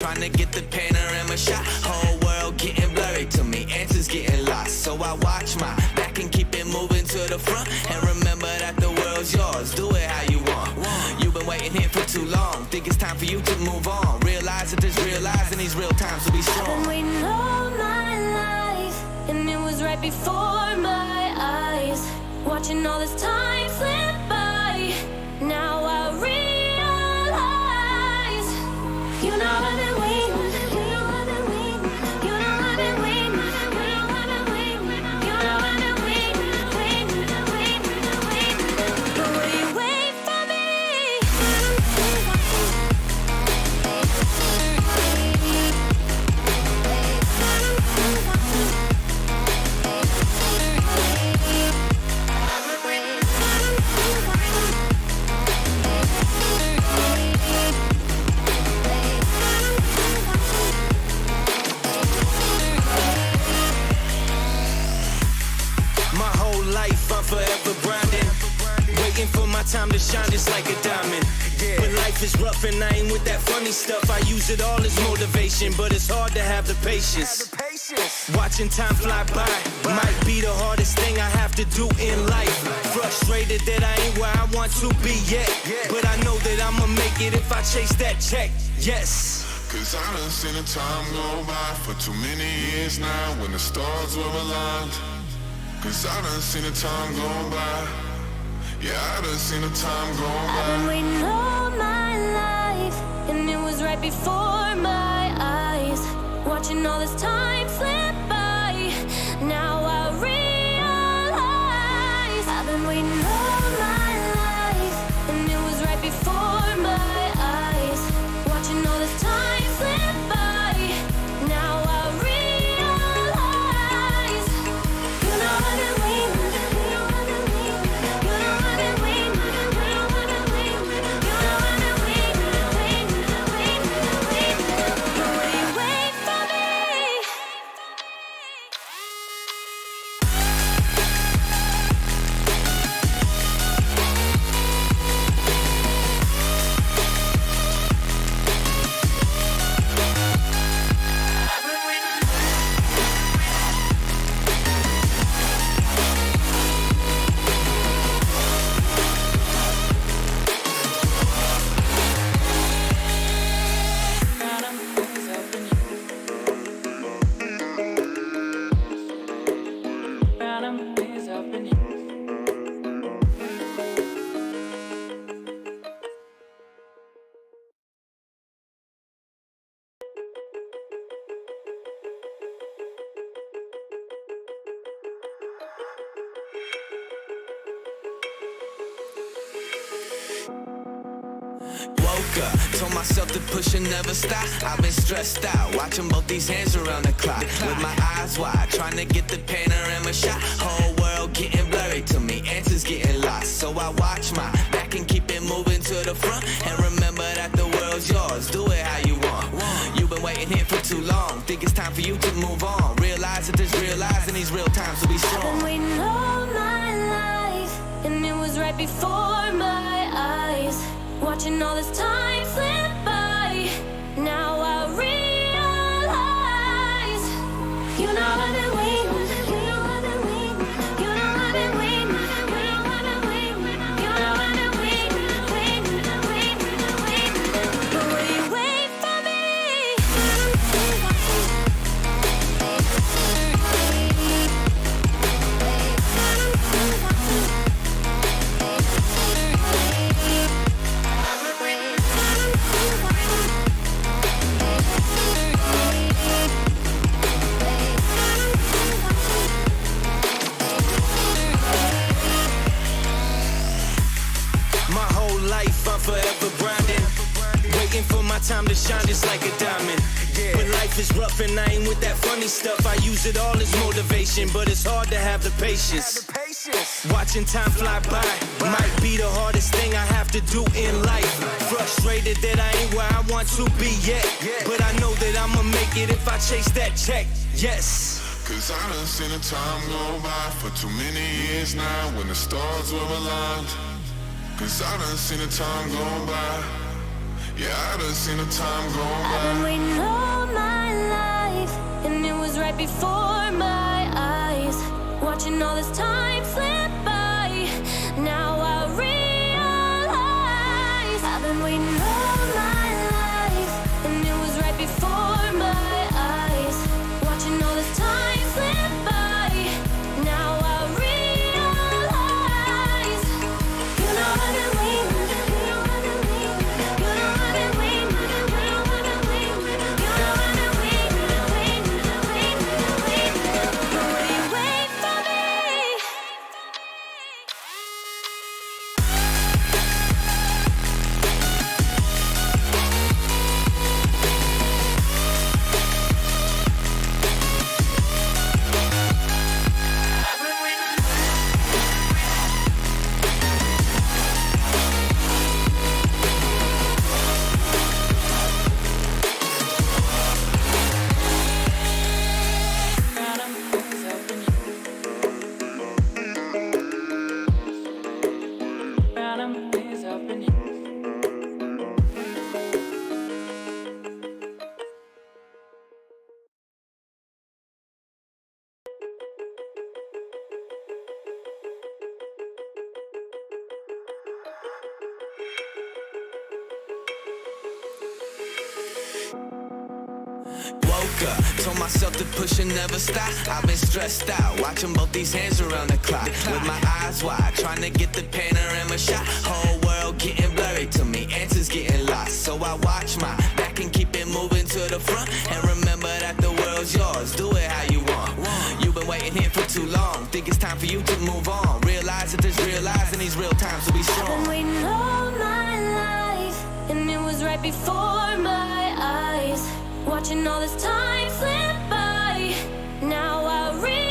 trying to get the panorama shot. Whole world getting blurry to me, answers getting lost. So I watch my back and keep it moving to the front. And remember that the world's yours, do it how you want. You've been waiting here for too long, think it's time for you to move on. Realize that there's realize in these real times to be strong. I've been waiting all my life, and it was right before my eyes. Watching all this time slip by, now I realize. You know I've been waiting, you know I've been waiting, you know I've been waiting, you know I've been waiting, you know I've been waiting, waiting. But will you wait for me? I'm forever grinding, waiting for my time to shine just like a diamond. When life is rough and I ain't with that funny stuff, I use it all as motivation, but it's hard to have the patience. Watching time fly by might be the hardest thing I have to do in life. Frustrated that I ain't where I want to be yet, but I know that I'ma make it if I chase that check. Yes. Cause I done seen the time go by for too many years now when the stars were aligned. Cause I done seen the time go by. Yeah, I done seen the time go by. I've been waiting all my life, and it was right before my eyes. Watching all this time slip by, now I realize. I've been waiting all my life, and it was right before my eyes. Watching all this time slip by, now I realize. You know I've been waiting, you know I've been waiting, you know I've been waiting, you know I've been waiting, you know I've been waiting. But will you wait for me? Woke up, told myself to push and never stop. I've been stressed out, watching both these hands around the clock. With my eyes wide, trying to get the panorama shot. Whole world getting blurry to me, answers getting lost. So I watch my back and keep it moving to the front. And remember that the world's yours, do it how you want. You've been waiting here for too long, think it's time for you to move on. Realize that there's realize in these real times to be I've been strong. waiting all my life, and it was right before my eyes. Watching all this time slip by, now I realize. You know I've been waiting, you know I've been waiting, you know I've been waiting, you know I've been waiting, you know I've been waiting. But will you wait for me? I'm forever grinding, waiting for my time to shine just like a diamond. When life is rough and I ain't with that funny stuff, I use it all as motivation, but it's hard to have the patience. Watching time fly by might be the hardest thing I have to do in life. Frustrated that I ain't where I want to be yet, but I know that I'ma make it if I chase that check. Yes. Cause I done seen the time go by for too many years now when the stars were aligned. Cause I done seen the time go by. Yeah, I done seen the time go by. I've been waiting before my eyes, watching all this time slip by. Now I realize I've been waiting all my life, and it was right before my eyes, watching all this time slip by. Now I realize, you know I've been waiting, you know I've been waiting, you know I've been waiting, you know I've been waiting, you know I've been waiting, waiting, waiting, waiting. But will you wait for me? Woke up, told myself to push and never stop. I've been stressed out, watching both these hands around the clock. With my eyes wide, trying to get the panorama shot. Whole world getting blurry to me, answers getting lost. So I watch my back and keep it moving to the front. And remember that the world's yours, do it how you want. You've been waiting here for too long, think it's time for you to move on. Realize that there's real lies in these real times to be I've been strong. waiting all my life, and it was right before my eyes, watching all this time slip by. Now I realize,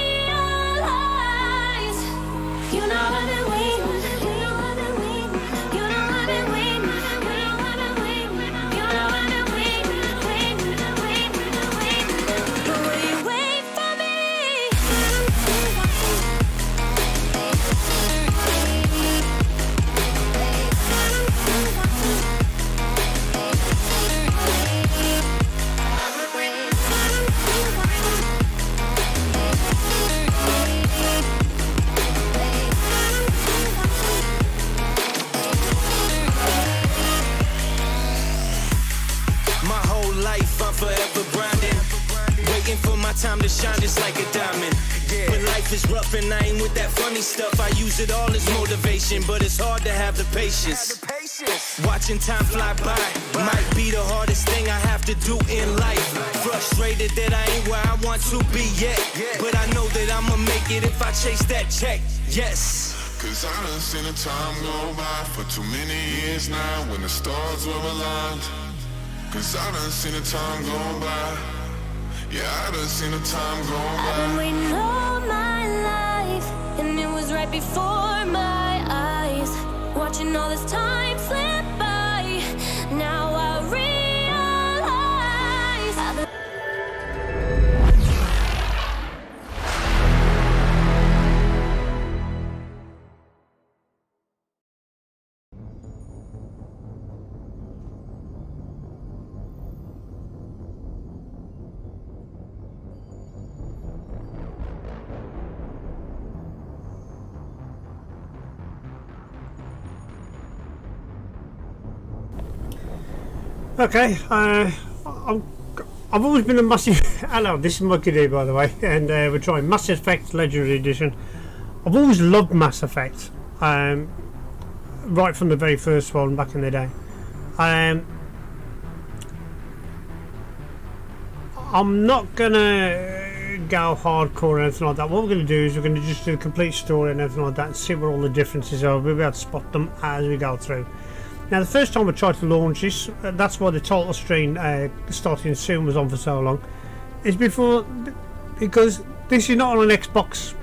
you know I've been waiting, you know I've been waiting, you know I've been waiting, you know I've been waiting, you know I've been waiting, waiting, waiting, waiting. But will you wait for me? My whole life I'm forever grinding, waiting for my time to shine just like a diamond. When life is rough and I ain't with that funny stuff, I use it all as motivation, but it's hard to have the patience. Watching time fly by might be the hardest thing I have to do in life. Frustrated that I ain't where I want to be yet, but I know that I'ma make it if I chase that check. Yes. Cause I done seen the time go by for too many years now when the stars were aligned. Cause I done seen the time go by. Yeah, I done seen the time go I've by. been waiting all my life, and it was right before my eyes, watching all this time slip by. Now I realize I've been Okay, I've always been a massive. Hello, this is Monkey D, by the way, and we're trying Mass Effect Legendary Edition. I've always loved Mass Effect, right from the very first one back in the day. I'm not gonna go hardcore or anything like that. What we're gonna do is we're gonna just do the complete story and everything like that, and see what all the differences are. We'll be able to spot them as we go through. Now, the first time I tried to launch this, that's why the title screen starting soon was on for so long, is because this is not on an Xbox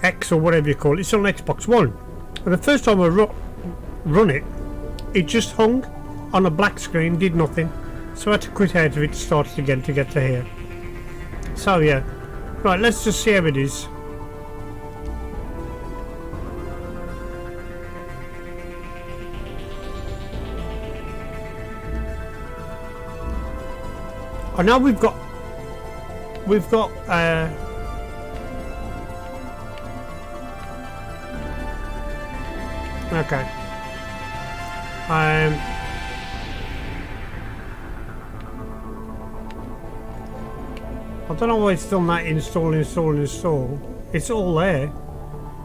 X or whatever you call it, it's on Xbox One. And the first time I run it, it just hung on a black screen, did nothing, so I had to quit out of it, start it again to get to here. So yeah, right, let's just see how it is. I know we've got we've got okay. I don't know why it's done that install. It's all there.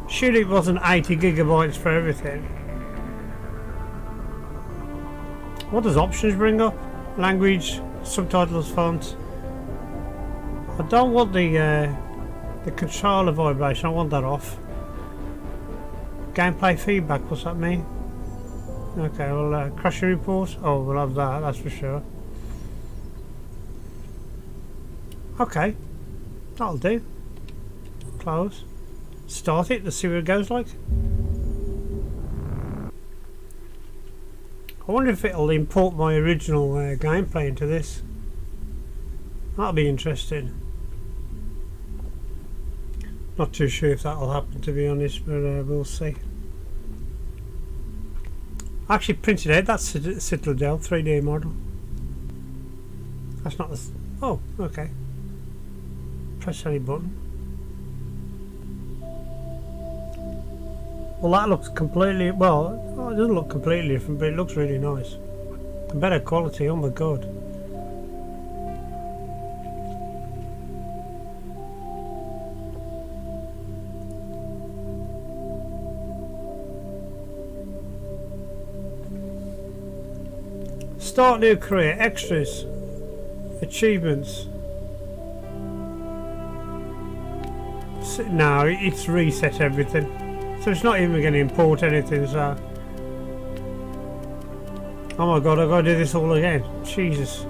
Surely it wasn't 80 gigabytes for everything. What does options bring up? Language, subtitles, font. I don't want the controller vibration. I want that off. Gameplay feedback. What's that mean? Okay, well, crashing report. Oh, we'll have that. That's for sure. Okay, that'll do. Close. Start it. Let's see what it goes like. I wonder if it'll import my original gameplay into this. That'll be interesting. Not too sure if that'll happen, to be honest, but we'll see. I actually printed out that Citadel 3D model. That's not the... oh, okay. Press any button. Well, that looks completely... well, it doesn't look completely different, but it looks really nice. Better quality, oh my god. Start new career, extras, achievements. No, it's reset everything. So it's not even going to import anything, so... oh my god, I've got to do this all again. Jesus.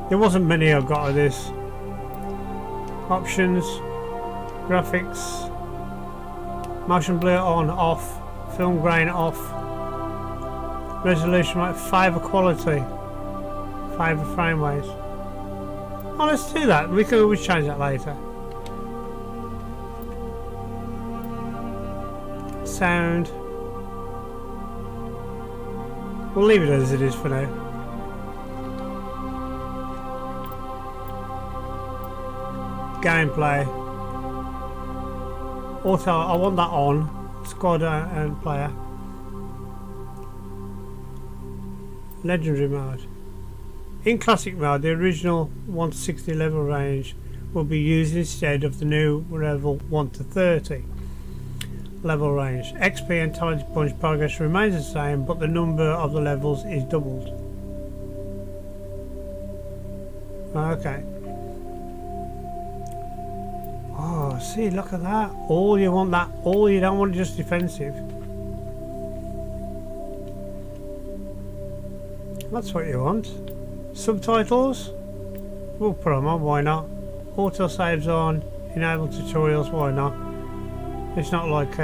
There wasn't many I got of this. Options, graphics, motion blur on, off, film grain off, resolution rate, 5 quality, 5 frame rates. Oh, let's do that. We can always change that later. Sound. We'll leave it as it is for now. Gameplay. Auto, I want that on. Squad and player. Legendary mode. In classic mode, the original 1 to 60 level range will be used instead of the new level 1 to 30 level range. XP and talent punch progress remains the same, but the number of the levels is doubled. Okay. Oh, see, look at that. All you want that, all you don't want just defensive. That's what you want. Subtitles? We'll put them on, why not? Auto saves on, enable tutorials, why not? It's not like do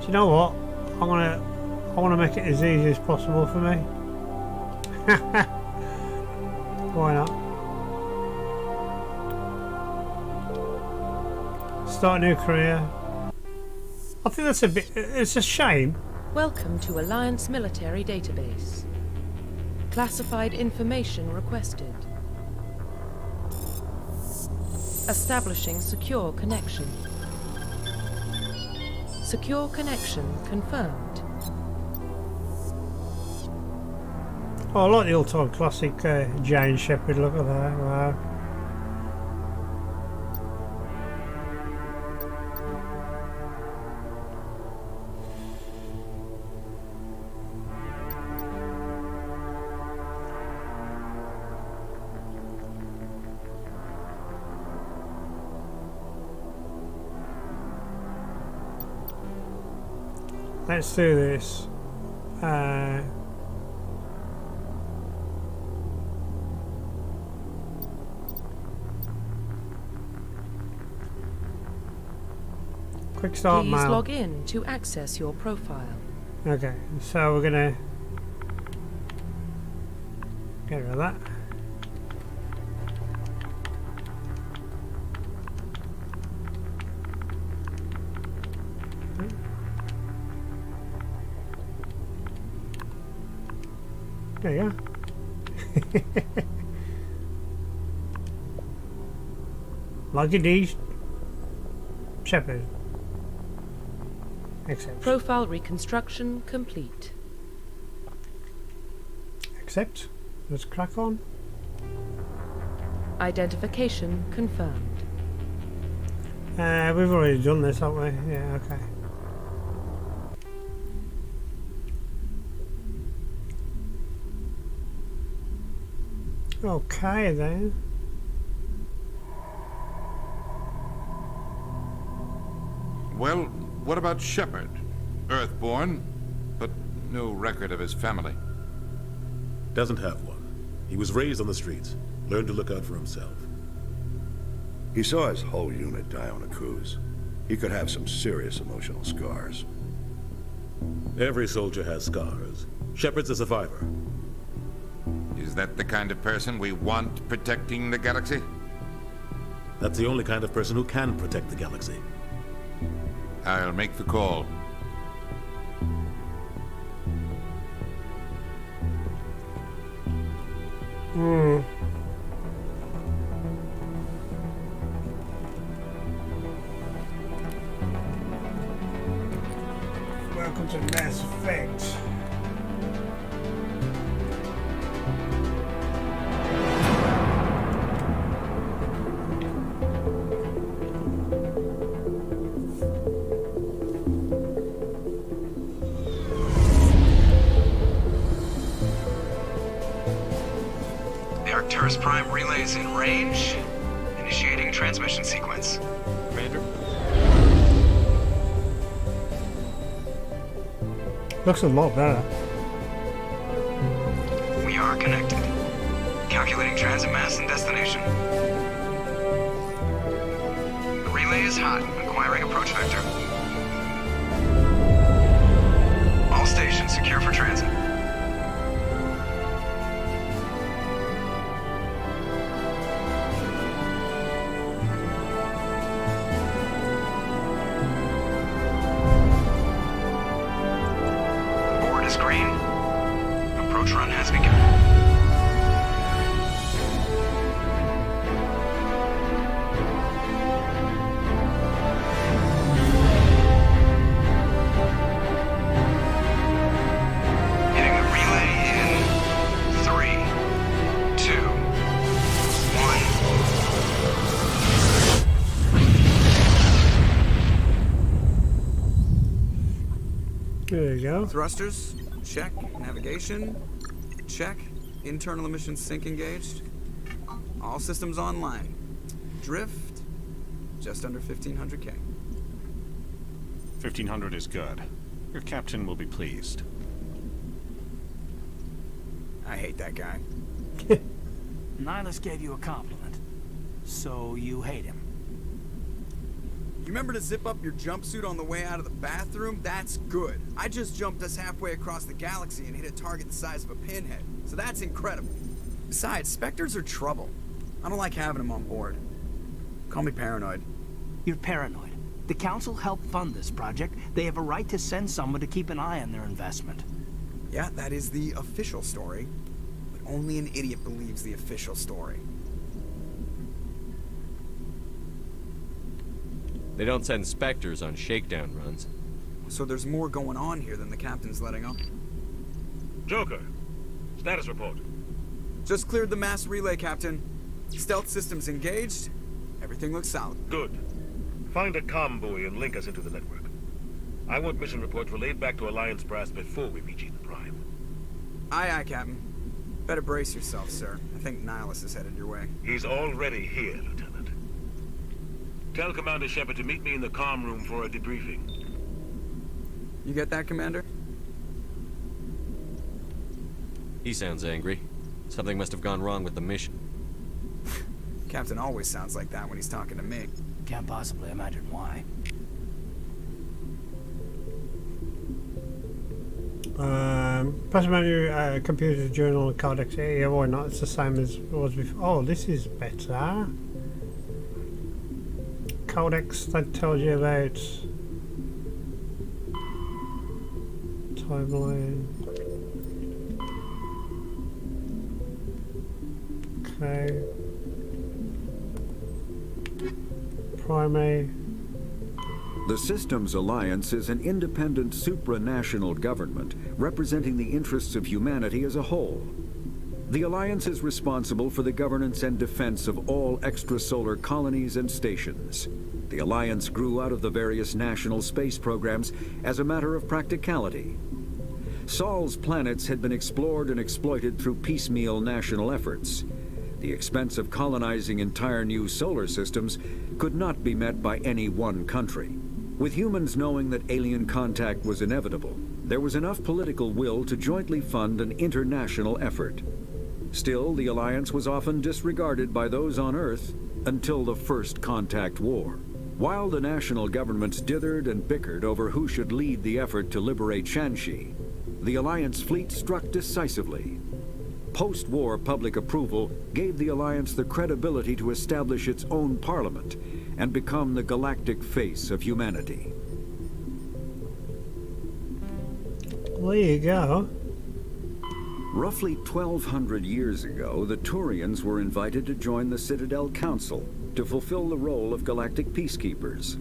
you know what? I wanna make it as easy as possible for me. Why not? Start a new career. I think that's a bit... it's a shame. Welcome to Alliance Military Database. Classified information requested. Establishing secure connection. Secure connection confirmed. Oh, I like the all-time classic Jane Shepherd. Look at that. Wow. Let's do this. Quick start Please mail. log in to access your profile. Okay, so we're gonna get rid of that. There you go. Like it is. Shepherd. Accept. Profile reconstruction complete. Accept. Let's crack on. Identification confirmed. We've already done this, haven't we? Yeah, okay. Okay then. Well, what about Shepard? Earthborn, but no record of his family. Doesn't have one. He was raised on the streets, learned to look out for himself. He saw his whole unit die on a cruise. He could have some serious emotional scars. Every soldier has scars. Shepard's a survivor. Is that the kind of person we want protecting the galaxy? That's the only kind of person who can protect the galaxy. I'll make the call. Welcome to Mass Effect. The Arcturus Prime relay's in range. Initiating transmission sequence. Commander? Looks a lot better. We are connected. Calculating transit mass and destination. The relay is hot. Acquiring approach vector. All stations secure for transit. Board is green. Approach run has begun. Hitting the relay in 3, 2, 1. There you go. Thrusters, check. Navigation, check. Internal emission sync engaged. All systems online. Drift, just under 1500K. 1500 is good. Your captain will be pleased. I hate that guy. Nihilus gave you a compliment, so you hate him. You remember to zip up your jumpsuit on the way out of the bathroom? That's good. I just jumped us halfway across the galaxy and hit a target the size of a pinhead, so that's incredible. Besides, Spectres are trouble. I don't like having them on board. Call me paranoid. You're paranoid. The Council helped fund this project. They have a right to send someone to keep an eye on their investment. Yeah, that is the official story, but only an idiot believes the official story. They don't send Spectres on shakedown runs. So there's more going on here than the captain's letting on. Joker, status report. Just cleared the mass relay, Captain. Stealth systems engaged. Everything looks solid. Good. Find a comm buoy and link us into the network. I want mission reports relayed back to Alliance brass before we reach Ethan Prime. Aye, aye, Captain. Better brace yourself, sir. I think Nihilus is headed your way. He's already here, Lieutenant. Tell Commander Shepard to meet me in the comm room for a debriefing. You get that, Commander? He sounds angry. Something must have gone wrong with the mission. Captain always sounds like that when he's talking to me. Can't possibly imagine why. Press menu, computer, journal, codex. Yeah, why not? It's the same as it was before. Oh, this is better. Codex, that tells you about timeline. So primary. The Systems Alliance is an independent supranational government representing the interests of humanity as a whole. The Alliance is responsible for the governance and defense of all extrasolar colonies and stations. The Alliance grew out of the various national space programs as a matter of practicality. Sol's planets had been explored and exploited through piecemeal national efforts. The expense of colonizing entire new solar systems could not be met by any one country. With humans knowing that alien contact was inevitable, there was enough political will to jointly fund an international effort. Still, the Alliance was often disregarded by those on Earth until the First Contact War. While the national governments dithered and bickered over who should lead the effort to liberate Shanxi, the Alliance fleet struck decisively. Post-war public approval gave the Alliance the credibility to establish its own parliament and become the galactic face of humanity. There you go. Roughly 1,200 years ago, the Turians were invited to join the Citadel Council to fulfill the role of galactic peacekeepers.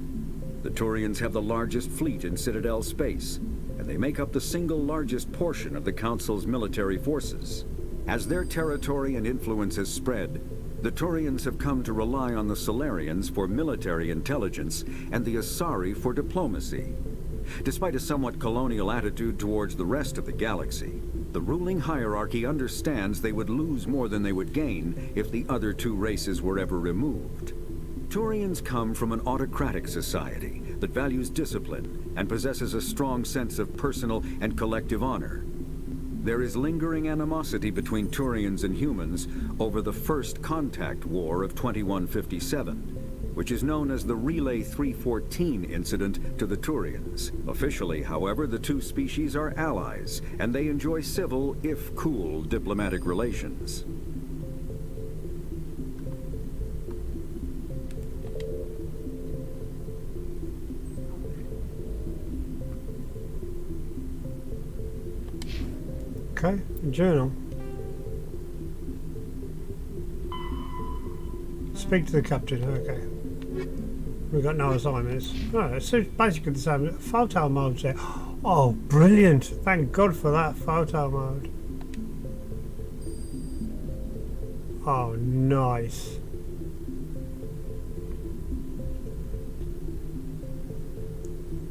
The Turians have the largest fleet in Citadel space, and they make up the single largest portion of the Council's military forces. As their territory and influence has spread, the Turians have come to rely on the Solarians for military intelligence and the Asari for diplomacy. Despite a somewhat colonial attitude towards the rest of the galaxy, the ruling hierarchy understands they would lose more than they would gain if the other two races were ever removed. Turians come from an autocratic society that values discipline and possesses a strong sense of personal and collective honor. There is lingering animosity between Turians and humans over the First Contact War of 2157, which is known as the Relay 314 incident to the Turians. Officially, however, the two species are allies, and they enjoy civil, if cool, diplomatic relations. Okay, journal. Speak to the captain, okay. We've got no assignments. No, it's basically the same. Photo mode's there. Oh, brilliant. Thank God for that photo mode. Oh, nice.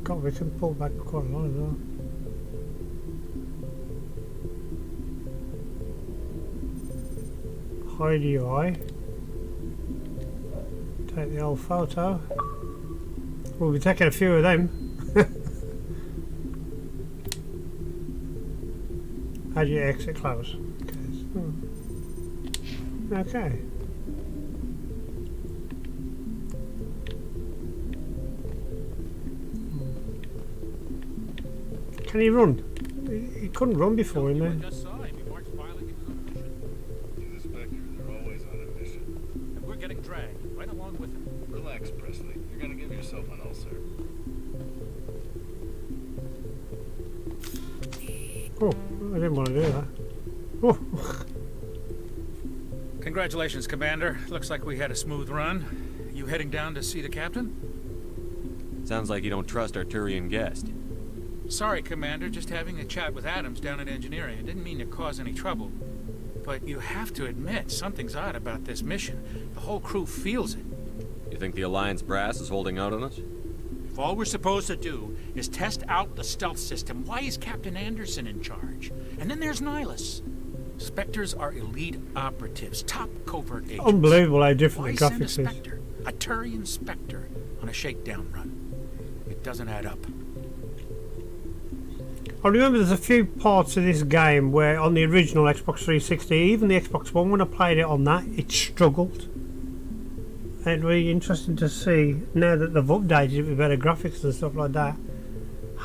God, we can pull back quite a lot as well. Hide your eye. Take the old photo. We'll be taking a few of them. How do you exit close? Okay. Can he run? He couldn't run before him, man. Getting dragged right along with him. Relax, Presley. You're gonna give yourself an ulcer. Oh, I didn't want to do that. Oh. Congratulations, Commander. Looks like we had a smooth run. You heading down to see the captain? Sounds like you don't trust our Turian guest. Sorry, Commander. Just having a chat with Adams down at engineering. I didn't mean to cause any trouble. But you have to admit, something's odd about this mission. The whole crew feels it. You think the Alliance brass is holding out on us? If all we're supposed to do is test out the stealth system, why is Captain Anderson in charge? And then there's Nihilus. Spectres are elite operatives, top covert agents. Unbelievable how different the Why graphics send a is. Spectre, a Turian Spectre, on a shakedown run? It doesn't add up. I remember there's a few parts of this game where on the original Xbox 360, even the Xbox One, when I played it on that, it struggled. And it'd be interesting to see, now that they've updated it with better graphics and stuff like that,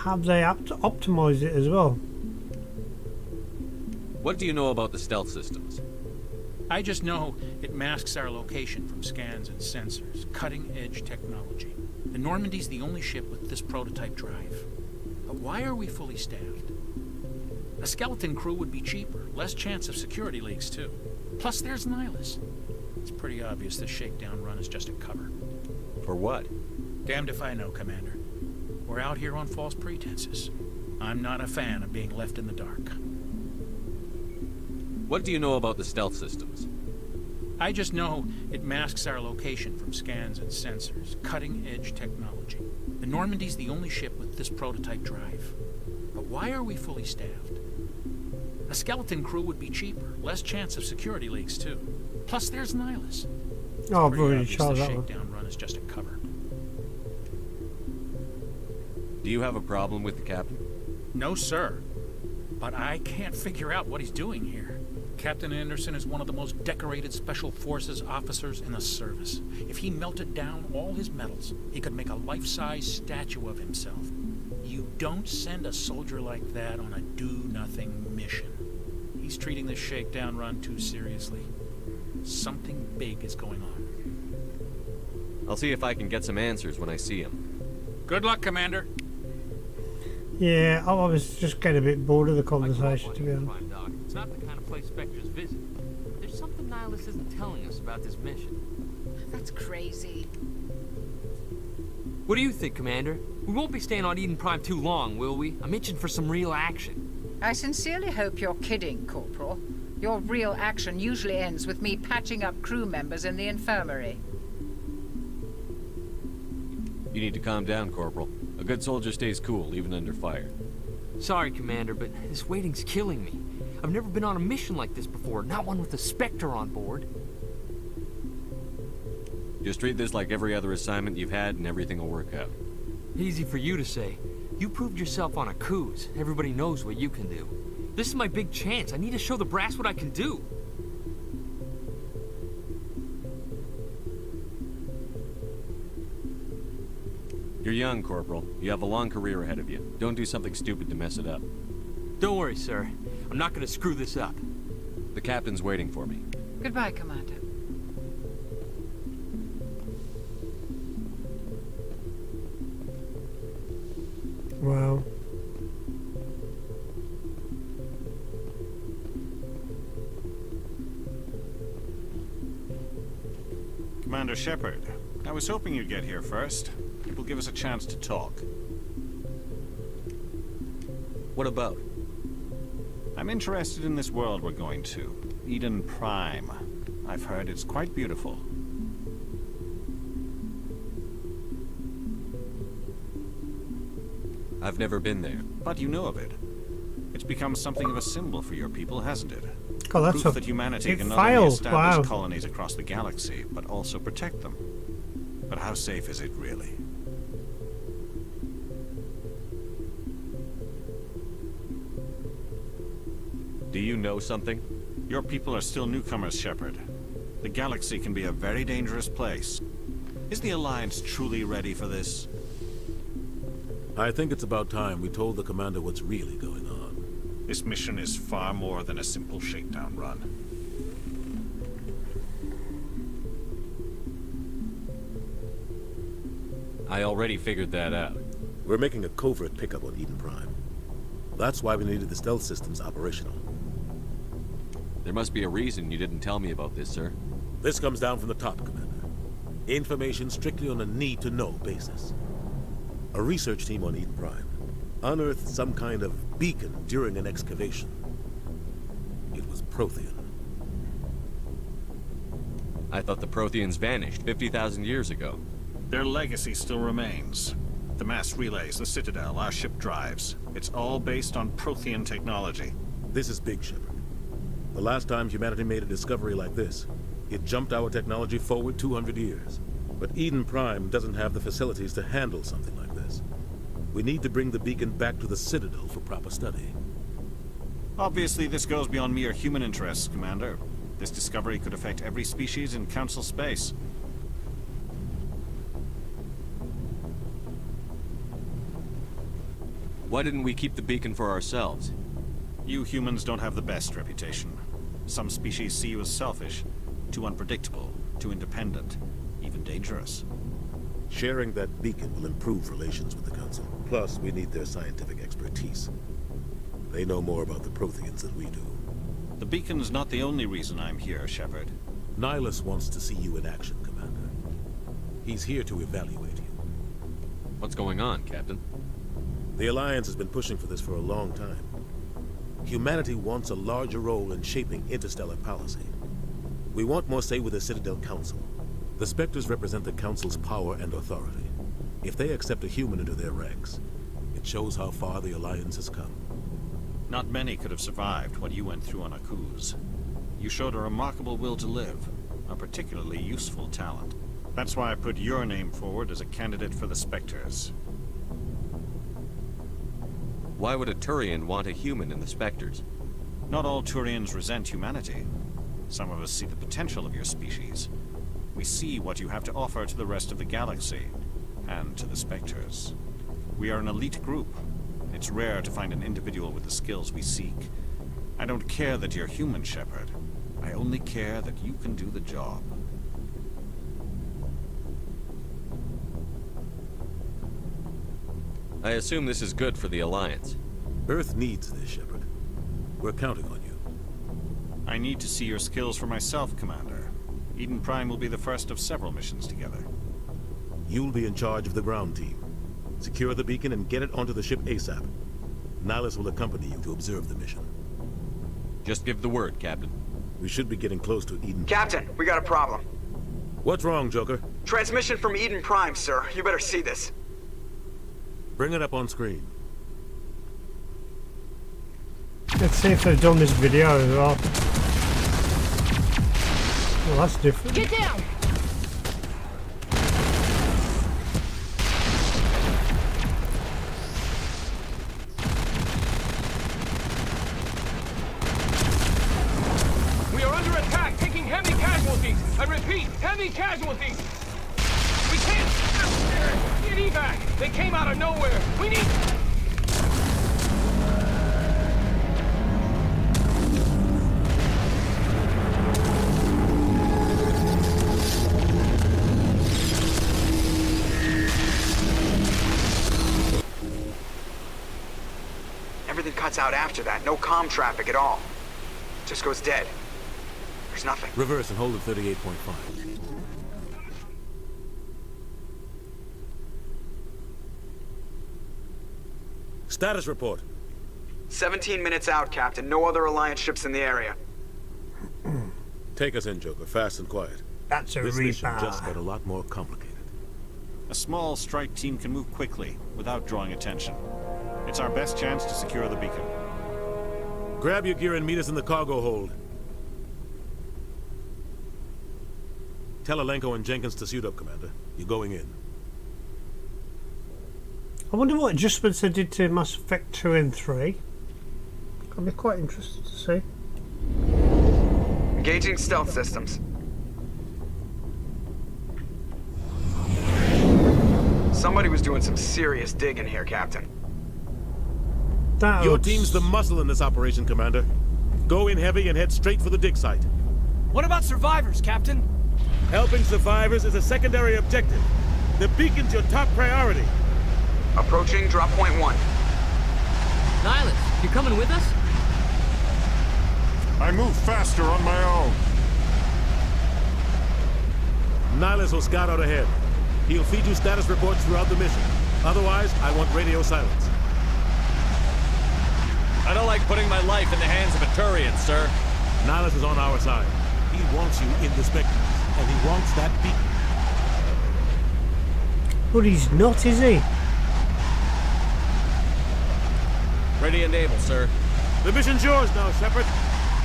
have they optimised it as well? What do you know about the stealth systems? I just know it masks our location from scans and sensors. Cutting-edge technology. The Normandy's the only ship with this prototype drive. But why are we fully staffed? A skeleton crew would be cheaper, less chance of security leaks too. Plus there's Nihilus. It's pretty obvious this shakedown run is just a cover. For what? Damned if I know, Commander. We're out here on false pretenses. I'm not a fan of being left in the dark. What do you know about the stealth systems? I just know it masks our location from scans and sensors. Cutting-edge technology. The Normandy's the only ship with this prototype drive. But why are we fully staffed? A skeleton crew would be cheaper. Less chance of security leaks, too. Plus, there's Nihilus. Oh, Pretty brilliant. obvious Show the that one. shakedown run is just a cover. Do you have a problem with the captain? No, sir. But I can't figure out what he's doing here. Captain Anderson is one of the most decorated Special Forces officers in the service. If he melted down all his medals, he could make a life-size statue of himself. You don't send a soldier like that on a do-nothing mission. He's treating this shakedown run too seriously. Something big is going on. I'll see if I can get some answers when I see him. Good luck, Commander. Yeah, I was just getting a bit bored of the conversation, to be honest. It's not the kind of place Spectres visit. There's something Nihilus isn't telling us about this mission. That's crazy. What do you think, Commander? We won't be staying on Eden Prime too long, will we? I'm itching for some real action. I sincerely hope you're kidding, Corporal. Your real action usually ends with me patching up crew members in the infirmary. You need to calm down, Corporal. A good soldier stays cool, even under fire. Sorry, Commander, but this waiting's killing me. I've never been on a mission like this before, not one with a Spectre on board. Just treat this like every other assignment you've had and everything will work out. Easy for you to say. You proved yourself on a cruise. Everybody knows what you can do. This is my big chance. I need to show the brass what I can do. You're young, Corporal. You have a long career ahead of you. Don't do something stupid to mess it up. Don't worry, sir. I'm not going to screw this up. The captain's waiting for me. Goodbye, Commander. Wow. Commander Shepard, I was hoping you'd get here first. It will give us a chance to talk. What about? I'm interested in this world we're going to. Eden Prime. I've heard it's quite beautiful. I've never been there. But you know of it. It's become something of a symbol for your people, hasn't it? God, that's Proof that humanity can not only establish colonies across the galaxy, but also protect them. But how safe is it really? Do you know something? Your people are still newcomers, Shepard. The galaxy can be a very dangerous place. Is the Alliance truly ready for this? I think it's about time we told the commander what's really going on. This mission is far more than a simple shakedown run. I already figured that out. We're making a covert pickup on Eden Prime. That's why we needed the stealth systems operational. There must be a reason you didn't tell me about this, sir. This comes down from the top, Commander. Information strictly on a need-to-know basis. A research team on Eden Prime unearthed some kind of beacon during an excavation. It was Prothean. I thought the Protheans vanished 50,000 years ago. Their legacy still remains. The mass relays, the Citadel, our ship drives. It's all based on Prothean technology. This is big, Shepard. The last time humanity made a discovery like this, it jumped our technology forward 200 years. But Eden Prime doesn't have the facilities to handle something like this. We need to bring the beacon back to the Citadel for proper study. Obviously, this goes beyond mere human interests, Commander. This discovery could affect every species in Council space. Why didn't we keep the beacon for ourselves? You humans don't have the best reputation. Some species see you as selfish, too unpredictable, too independent, even dangerous. Sharing that beacon will improve relations with the Council. Plus, we need their scientific expertise. They know more about the Protheans than we do. The beacon's not the only reason I'm here, Shepard. Nihilus wants to see you in action, Commander. He's here to evaluate you. What's going on, Captain? The Alliance has been pushing for this for a long time. Humanity wants a larger role in shaping interstellar policy. We want more say with the Citadel Council. The Spectres represent the Council's power and authority. If they accept a human into their ranks, it shows how far the Alliance has come. Not many could have survived what you went through on Akuz. You showed a remarkable will to live, a particularly useful talent. That's why I put your name forward as a candidate for the Spectres. Why would a Turian want a human in the Spectres? Not all Turians resent humanity. Some of us see the potential of your species. We see what you have to offer to the rest of the galaxy, and to the Spectres. We are an elite group. It's rare to find an individual with the skills we seek. I don't care that you're human, Shepard. I only care that you can do the job. I assume this is good for the Alliance. Earth needs this, Shepard. We're counting on you. I need to see your skills for myself, Commander. Eden Prime will be the first of several missions together. You'll be in charge of the ground team. Secure the beacon and get it onto the ship ASAP. Nihilus will accompany you to observe the mission. Just give the word, Captain. We should be getting close to Eden. Captain, we got a problem. What's wrong, Joker? Transmission from Eden Prime, sir. You better see this. Bring it up on screen. Let's see if they've done this video as well. Well, that's different. Get down! We are under attack, taking heavy casualties. I repeat, heavy casualties. We can't get evac. They came out of nowhere. We need... Everything cuts out after that. No comm traffic at all. Just goes dead. There's nothing. Reverse and hold at 38.5. Status report. 17 minutes out, Captain. No other Alliance ships in the area. Take us in, Joker. Fast and quiet. That's a This mission reaper. just got a lot more complicated. A small strike team can move quickly, without drawing attention. It's our best chance to secure the beacon. Grab your gear and meet us in the cargo hold. Tell Alenko and Jenkins to suit up, Commander. You're going in. I wonder what adjustments they did to Mass Effect 2 and 3. I'd be quite interested to see. Engaging stealth systems. Somebody was doing some serious digging here, Captain. Your team's the muscle in this operation, Commander. Go in heavy and head straight for the dig site. What about survivors, Captain? Helping survivors is a secondary objective. The beacon's your top priority. Approaching drop point 1. Nihilus, you coming with us? I move faster on my own. Nihilus will scout out ahead. He'll feed you status reports throughout the mission. Otherwise, I want radio silence. I don't like putting my life in the hands of a Turian, sir. Nihilus is on our side. He wants you in the Spectres, and he wants that beacon. But he's not, is he? Ready and able, sir. The mission's yours now, Shepard.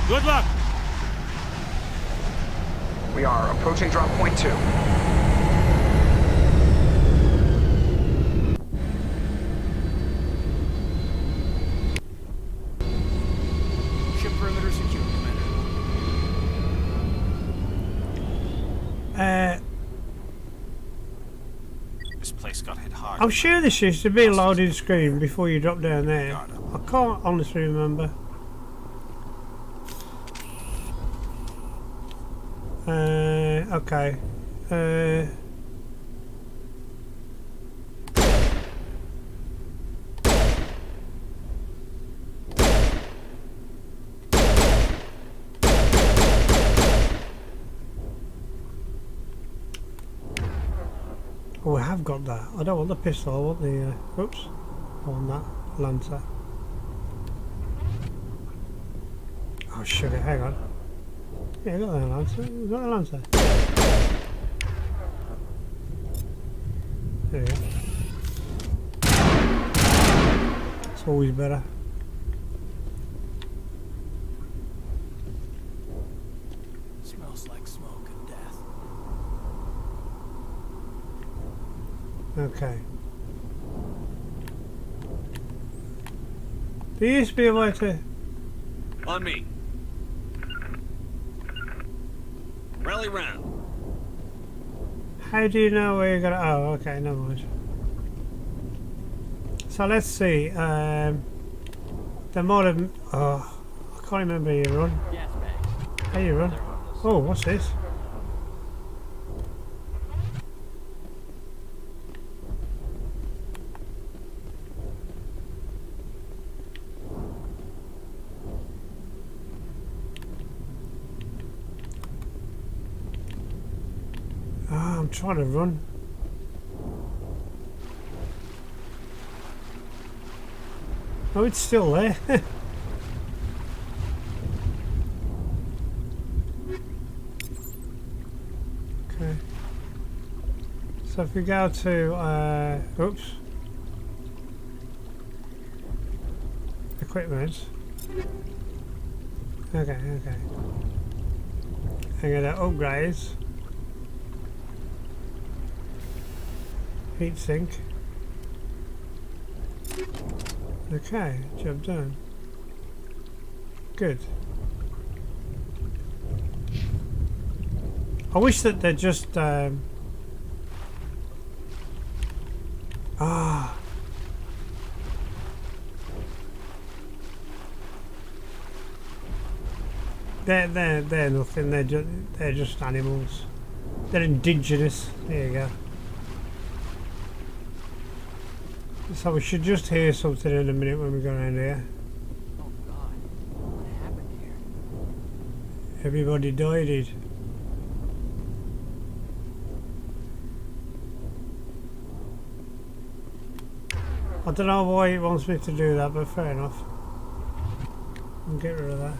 Good luck. We are approaching drop point 2. Ship perimeter secure, Commander. This place got hit hard. I'm sure this used to be a loading screen before you drop down there. I can't honestly remember. Okay. I have got that. I don't want the pistol, I want the... oops. I want that Lancer. Oh, sugar, hang on. Yeah, I got the Lancer. I got the Lancer. There you go. It's always better. Smells like smoke and death. Okay. There used to be a way to... On me. Rally round. How do you know where you're gonna... oh, okay, never mind. So let's see. There might have... oh, I can't remember how you run. How you run? Oh, what's this? Ah, I'm trying to run. Oh, it's still there. Okay. So if we go to, oops. Equipment. Okay, okay. I'm gonna upgrade. Heatsink. Okay, job done. Good. I wish that they're just they're nothing. They're just animals. They're indigenous. There you go. So we should just hear something in a minute when we go around here. Oh God, what happened here? Everybody died. I don't know why it wants me to do that, but fair enough. I'll get rid of that.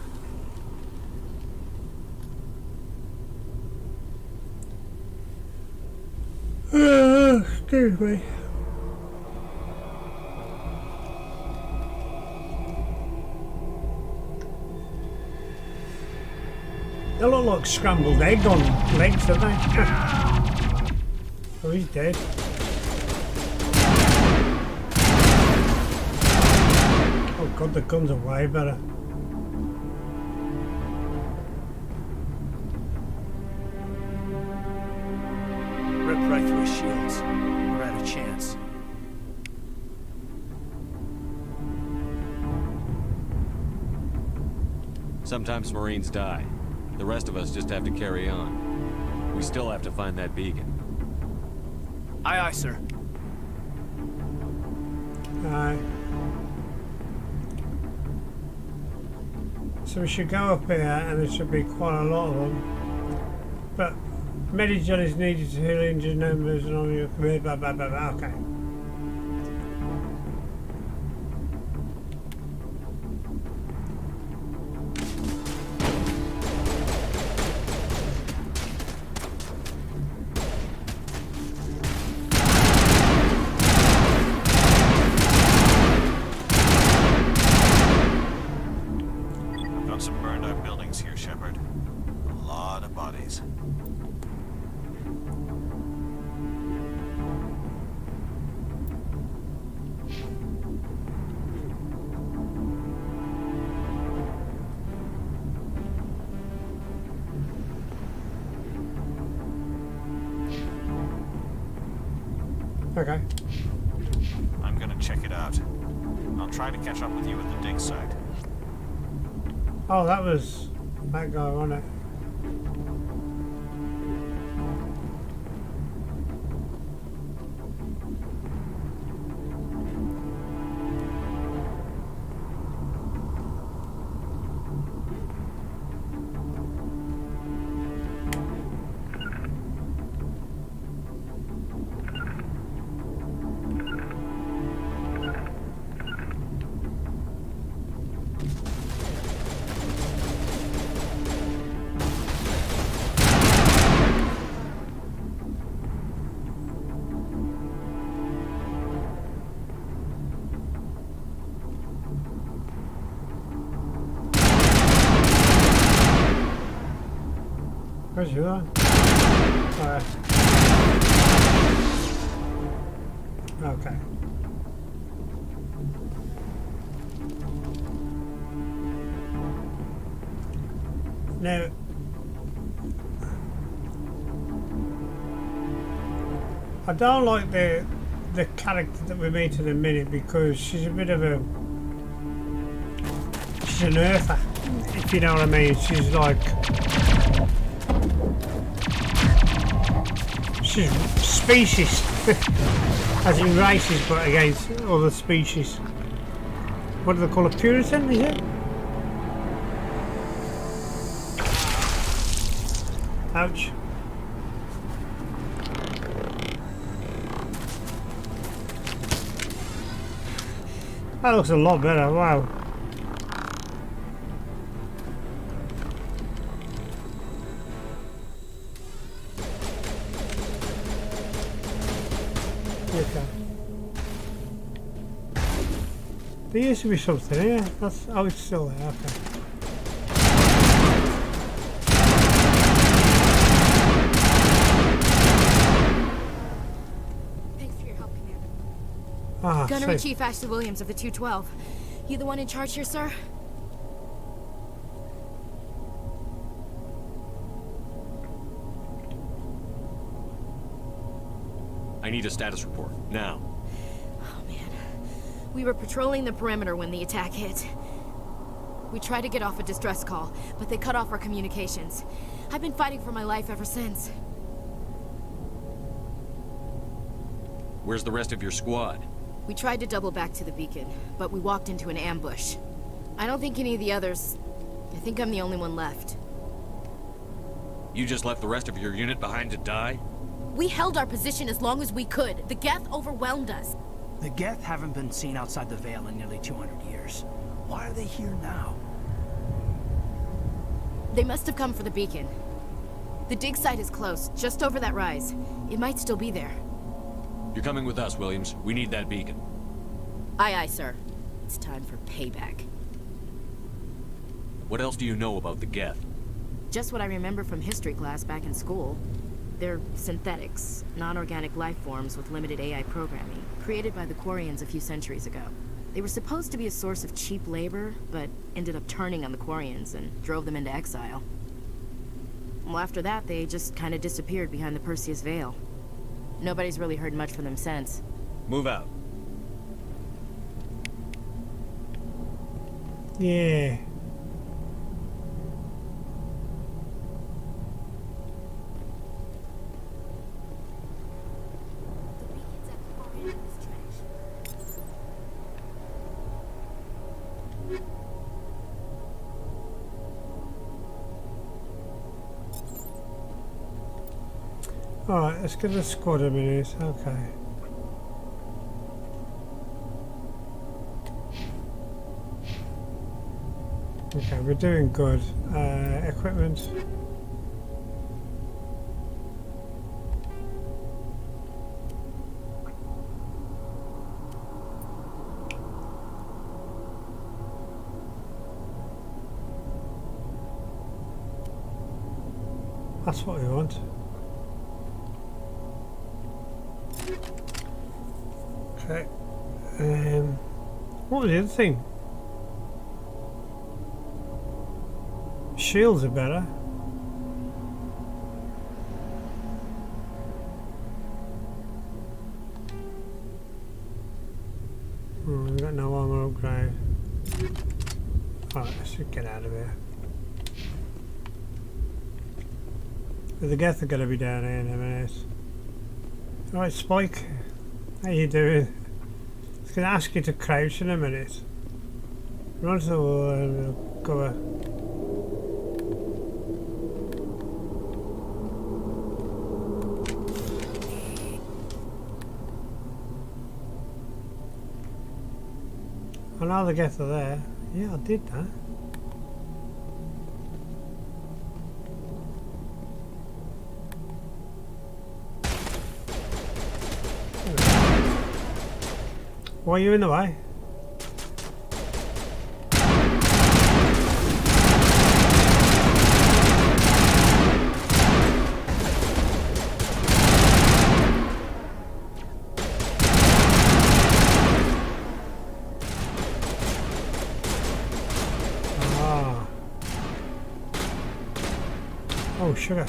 Excuse me. They look like scrambled egg on legs, don't they? Oh, he's dead. Oh God, the guns are way better. Ripped right through his shields. We're out of chance. Sometimes Marines die. The rest of us just have to carry on. We still have to find that beacon. Aye, aye, sir. Aye. So we should go up here, and there should be quite a lot of them. But Medi-gel is needed to heal injured members and all your career, blah blah blah blah. Okay. Some burned out buildings here, Shepard. A lot of bodies. Okay. I'm gonna check it out. I'll try to catch up with you at the dig site. Oh, that was that guy, wasn't it? Where's you at? Okay. Now, I don't like the character that we meet in a minute because she's a bit of a... she's an earther, if you know what I mean. She's like... she's specious, as in racist, but against other species. What do they call a Puritan, is it? Ouch. That looks a lot better, wow. Okay. There used to be something here. That's, oh, it's still there, okay. Ah, Gunnery Chief Ashley Williams of the 212. You the one in charge here, sir? I need a status report, now. Oh, man. We were patrolling the perimeter when the attack hit. We tried to get off a distress call, but they cut off our communications. I've been fighting for my life ever since. Where's the rest of your squad? We tried to double back to the beacon, but we walked into an ambush. I don't think any of the others... I think I'm the only one left. You just left the rest of your unit behind to die? We held our position as long as we could. The Geth overwhelmed us. The Geth haven't been seen outside the Veil in nearly 200 years. Why are they here now? They must have come for the beacon. The dig site is close, just over that rise. It might still be there. You're coming with us, Williams. We need that beacon. Aye, aye, sir. It's time for payback. What else do you know about the Geth? Just what I remember from history class back in school. They're synthetics, non-organic life forms with limited AI programming, created by the Quarians a few centuries ago. They were supposed to be a source of cheap labor, but ended up turning on the Quarians and drove them into exile. Well, after that, they just kind of disappeared behind the Perseus Veil. Nobody's really heard much from them since. Move out. Yeah. Alright, let's get the squad a minute, okay. Okay, we're doing good. Equipment. That's what we want. Okay. What was the other thing? Shields are better. We've got no armor upgrade. Alright, let's just get out of here. The Geth are going to be down here in a minute. Alright, Spike. How you doing? It's going to ask you to crouch in a minute. Run to the wall and we'll cover. Oh, now the Geth are there. Yeah, I did that. Why are you in the way? Oh, sugar.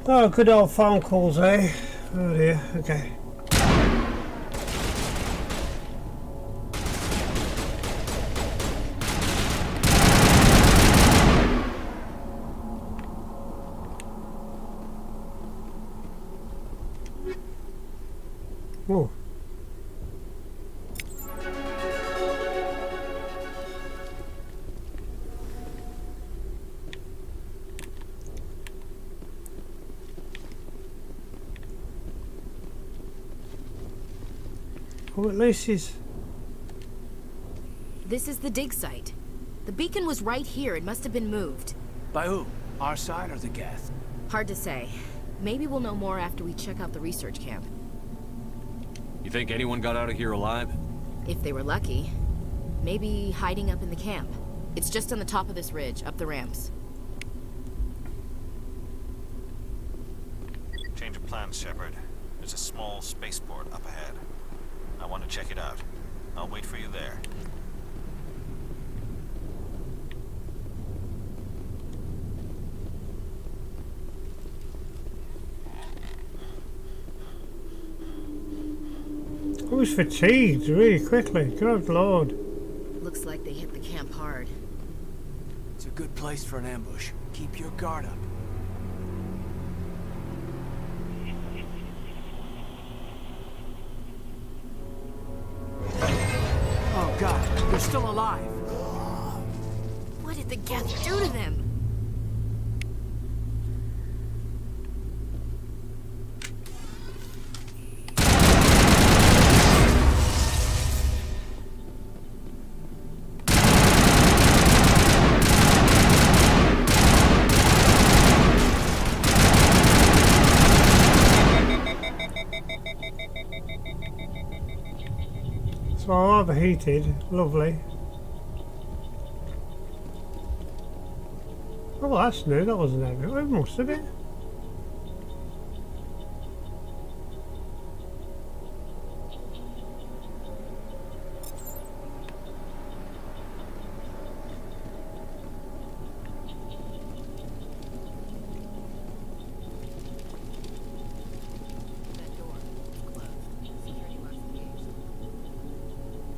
Oh, good old phone calls, eh? Oh dear, okay. Oh. Oh, at least he's... This is the dig site. The beacon was right here. It must have been moved. By who? Our side or the Geth? Hard to say. Maybe we'll know more after we check out the research camp. You think anyone got out of here alive? If they were lucky. Maybe hiding up in the camp. It's just on the top of this ridge, up the ramps. Change of plans, Shepard. There's a small spaceport up ahead. I want to check it out. I'll wait for you there. I was fatigued really quickly. Good lord. Looks like they hit the camp hard. It's a good place for an ambush. Keep your guard up. Oh god, they're still alive. What did the Geth do to them? So overheated, lovely. Oh, well, that's new, that wasn't there. It must have been.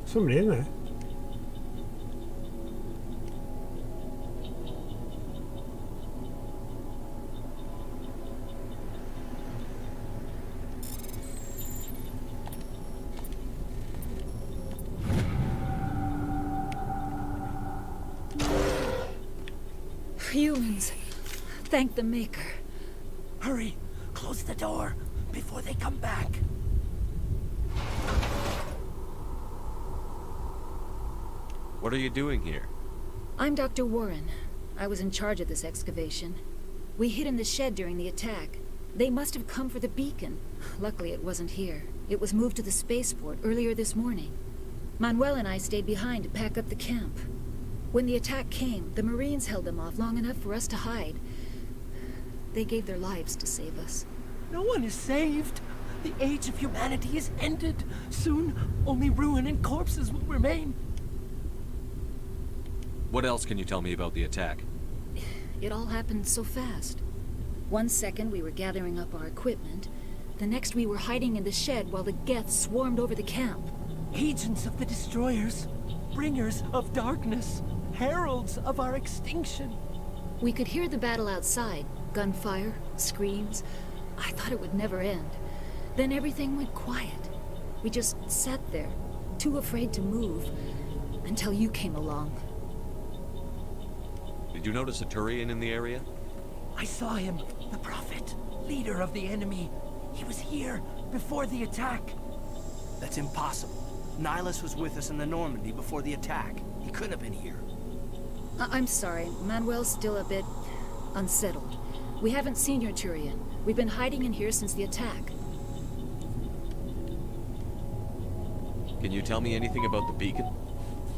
Somebody in there. humans. Thank the Maker. Hurry, close the door before they come back. What are you doing here? I'm Dr. Warren. I was in charge of this excavation. We hid in the shed during the attack. They must have come for the beacon. Luckily, it wasn't here. It was moved to the spaceport earlier this morning. Manuel and I stayed behind to pack up the camp. When the attack came, the Marines held them off long enough for us to hide. They gave their lives to save us. No one is saved. The age of humanity is ended. Soon, only ruin and corpses will remain. What else can you tell me about the attack? It all happened so fast. 1 second we were gathering up our equipment. The next we were hiding in the shed while the Geth swarmed over the camp. Agents of the Destroyers, bringers of darkness, heralds of our extinction. We could hear the battle outside. Gunfire, screams. I thought it would never end. Then everything went quiet. We just sat there, too afraid to move, until you came along. Did you notice a Turian in the area? I saw him, the Prophet, leader of the enemy. He was here before the attack. That's impossible. Nihilus was with us in the Normandy before the attack. He couldn't have been here. I'm sorry. Manuel's still a bit unsettled. We haven't seen your Turian. We've been hiding in here since the attack. Can you tell me anything about the beacon?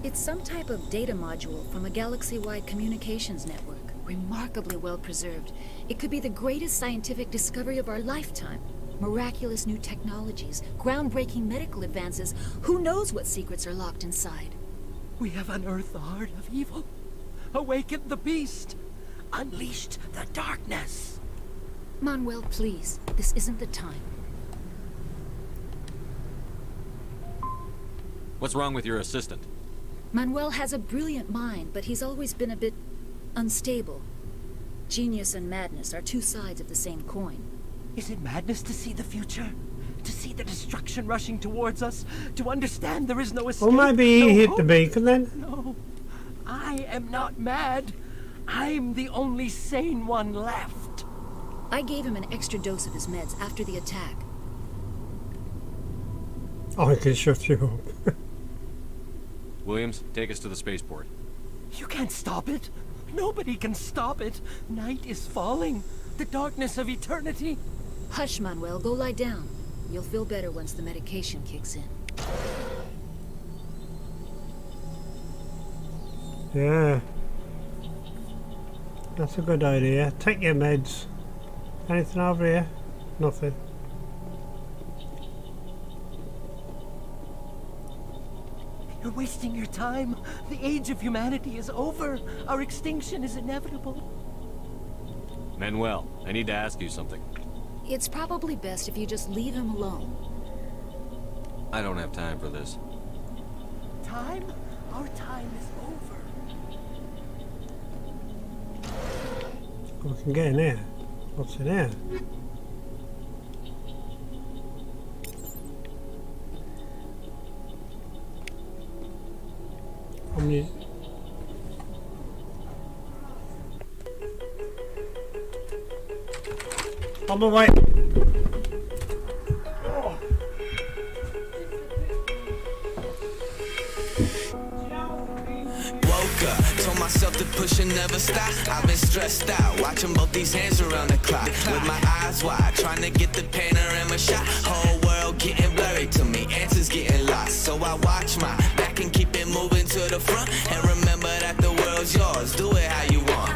It's some type of data module from a galaxy-wide communications network. Remarkably well preserved. It could be the greatest scientific discovery of our lifetime. Miraculous new technologies, groundbreaking medical advances. Who knows what secrets are locked inside? We have unearthed the heart of evil, awakened the beast, unleashed the darkness. Manuel, please. This isn't the time. What's wrong with your assistant? Manuel has a brilliant mind, but he's always been a bit unstable. Genius and madness are two sides of the same coin. Is it madness to see the future? To see the destruction rushing towards us? To understand there is no escape? Well, maybe no he hit hope? the beacon then. No, I am not mad. I'm the only sane one left. I gave him an extra dose of his meds after the attack. I can shut you up. Williams, take us to the spaceport. You can't stop it. Nobody can stop it. Night is falling. The darkness of eternity. Hush, Manuel. Go lie down. You'll feel better once the medication kicks in. Yeah. That's a good idea. Take your meds. Anything over here? Nothing. You're wasting your time. The age of humanity is over. Our extinction is inevitable. Manuel, I need to ask you something. It's probably best if you just leave him alone. I don't have time for this. Time? Our time is over. We can get in here. What's in here? How many? On my way. Woke up, told myself to push and never stop. I've been stressed out, watching both these hands around the clock. With my eyes wide, trying to get the panorama shot. Whole world getting blurry to me, answers getting lost. So I watch my back and keep it moving to the front. And remember that the world's yours, do it how you want.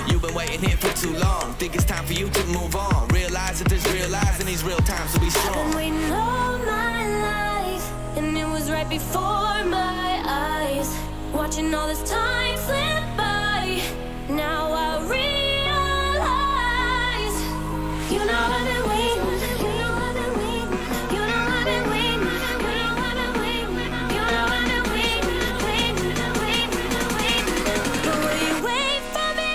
You've been waiting here for too long, think it's time for you to move on. Realize that there's real lies in these real times to be I've been strong. waiting all my life, and it was right before my eyes. Watching all this time slip by, now I realize. You know I've been waiting, you know I've been waiting, you know I've been waiting, you know I've been waiting, you know I've been waiting, waiting. But will you wait for me?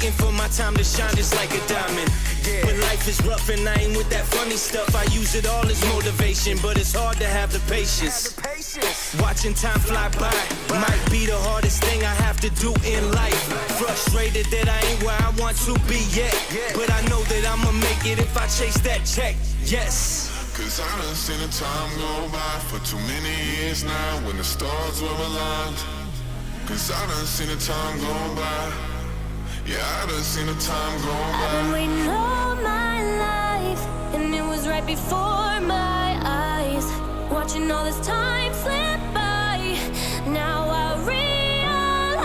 Waiting for my time to shine just like a diamond. When life is rough and I ain't with that funny stuff, I use it all as motivation, but it's hard to have the patience. Watching time fly by might be the hardest thing I have to do in life. Frustrated that I ain't where I want to be yet, but I know that I'ma make it if I chase that check. Yes. Cause I done seen the time go by for too many years now when the stars were aligned. Cause I done seen the time go by. Yeah, I done seen the time go by. I've been waiting all my life, and it was right before my eyes. Watching all this time slip by, now I realize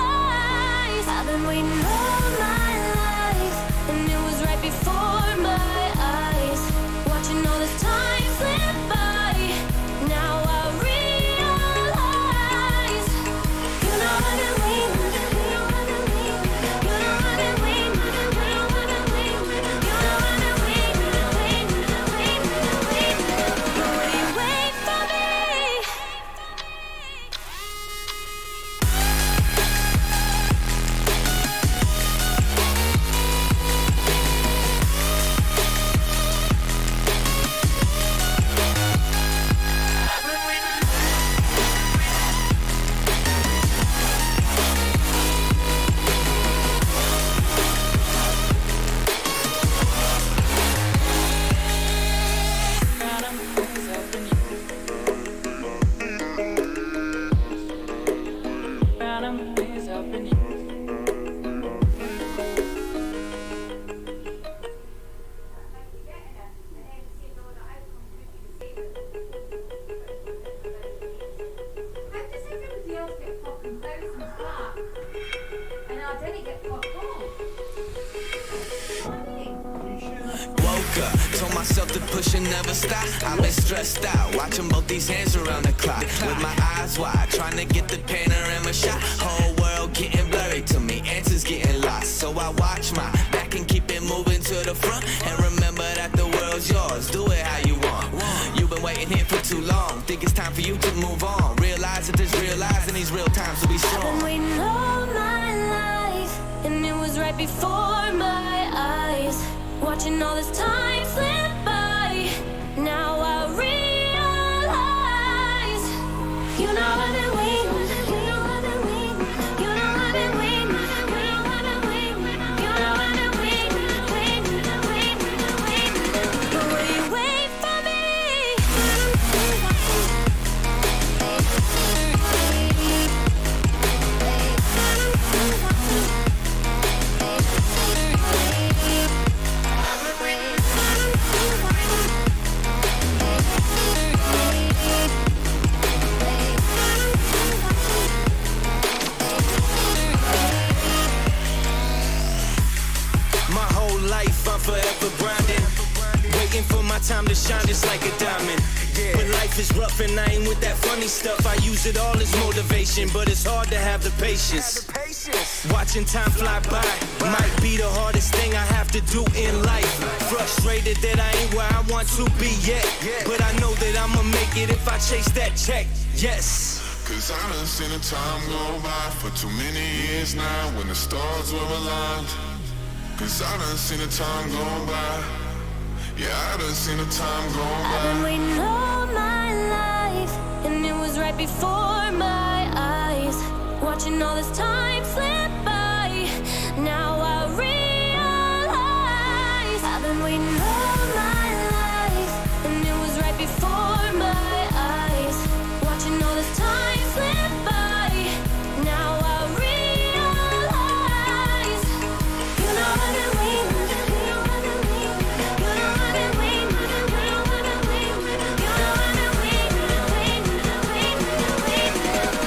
I've been waiting all my life, and it was right before my eyes. Watching all this time slip by, now I realize. You know I've been waiting. You know I've been waiting. You know I've been waiting. You know I've been waiting. But will you wait for me? Woke up, told myself to push and never stop. I've been stressed out, watching both these hands around the clock. With my eyes wide, trying to get the panorama shot. Whole world getting blurry to me, answers getting lost. So I watch my back and keep it moving to the front. And remember that the world's yours, do it how you want. You've been waiting here for too long, think it's time for you to move on. Realize that there's real lives in these real times to be I've been strong. waiting all my life, and it was right before my eyes. Watching all this time slip by, now I realize. You know I've been waiting. You know I've been waiting. You know I've been waiting. You know I've been waiting. You know I've been waiting. But will you wait for me? My whole life I'm forever grinding, waiting for my time to shine just like a diamond. When life is rough and I ain't with that funny stuff, I use it all as motivation, but it's hard to have the patience. Watching time fly by might be the hardest thing I have to do in life. Frustrated that I ain't where I want to be yet, but I know that I'ma make it if I chase that check. Yes. Cause I done seen the time go by for too many years now when the stars were aligned. Cause I done seen the time go by. Yeah, I done seen the time go I've by. been waiting all my life, and it was right before my eyes. Watching all this time slip by, now I realize. I've been waiting all my life, and it was right before my eyes. Watching all this time slip by, now I realize. You know I've been waiting. You know I've been waiting. You know I've been waiting. You know I've been waiting. You know I've been waiting.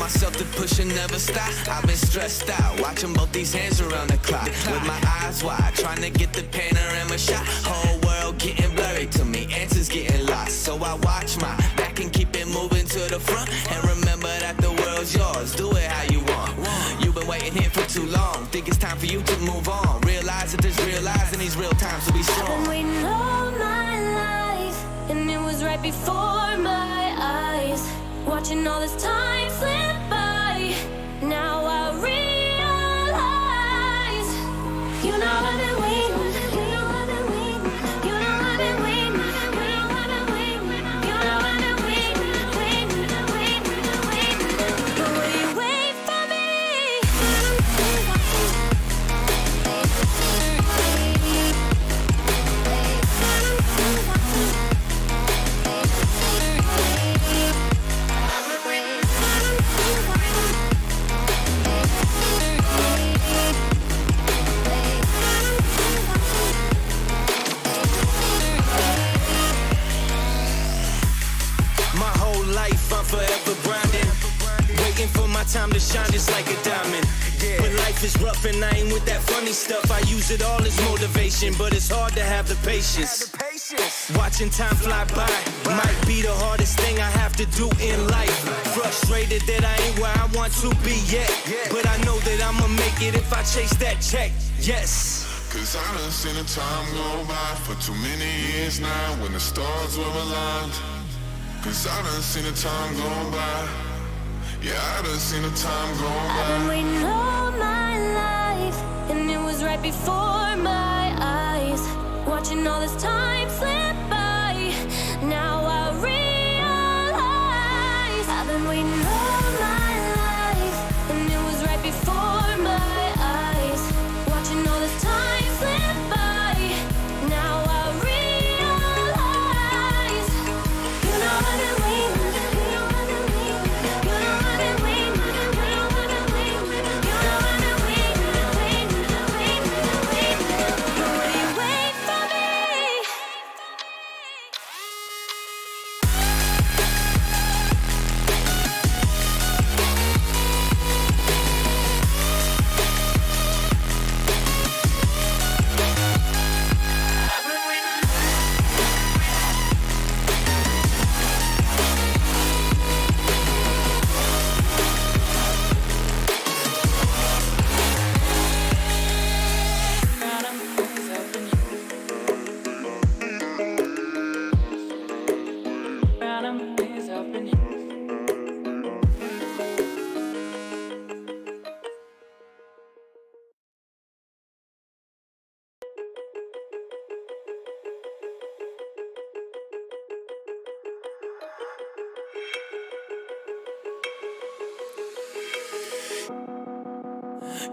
myself to push and never stop. I've been stressed out, watching both these hands around the clock. With my eyes wide, trying to get the panorama shot. Whole world getting blurry to me, answers getting lost. So I watch my back and keep it moving to the front. And remember that the world's yours, do it how you want. You've been waiting here for too long, think it's time for you to move on. Realize that there's real lies in these real times, to be I've been strong. waiting all my life, and it was right before my eyes. Watching all this time slip by, now I realize. You know I've been waiting, you know I've been waiting, you know I've been waiting, you know I've been waiting, you know I've been waiting, waiting. But will you wait for me? My whole life I'm forever grinding, waiting for my time to shine just like a diamond. But life is rough and I ain't with that funny stuff. I use it all as motivation, but it's hard to have the patience. Watching time fly by might be the hardest thing I have to do in life. Frustrated that I ain't where I want to be yet, but I know that I'ma make it if I chase that check. Yes. Cause I done seen the time go by for too many years now when the stars were aligned. Cause I done seen the time go by. Yeah, I done seen the time go by. I've been waiting all my life, and it was right before my eyes. Watching all this time slip by, now I realize. I've been waiting all my life, and it was right before my eyes. Watching all this time slip by, now I realize. You know I've been waiting, you know I've been waiting, you know I've been waiting, you know I've been waiting, you know I've been waiting. But will you wait for me?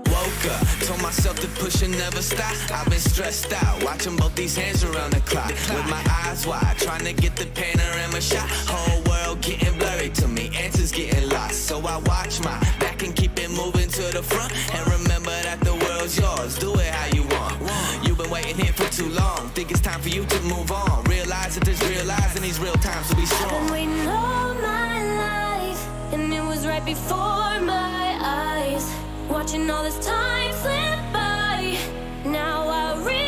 Woke up, told myself to push and never stop. I've been stressed out, watching both these hands around the clock. With my eyes wide, trying to get the panorama shot. Whole world getting blurry to me, answers getting lost. So I watch my back and keep it moving to the front. And remember that the world's yours, do it how you want. You've been waiting here for too long, think it's time for you to move on. Realize that there's real lies in these real times, to be I've been strong. waiting all my life, and it was right before my eyes. Watching all this time slip by, now I realize.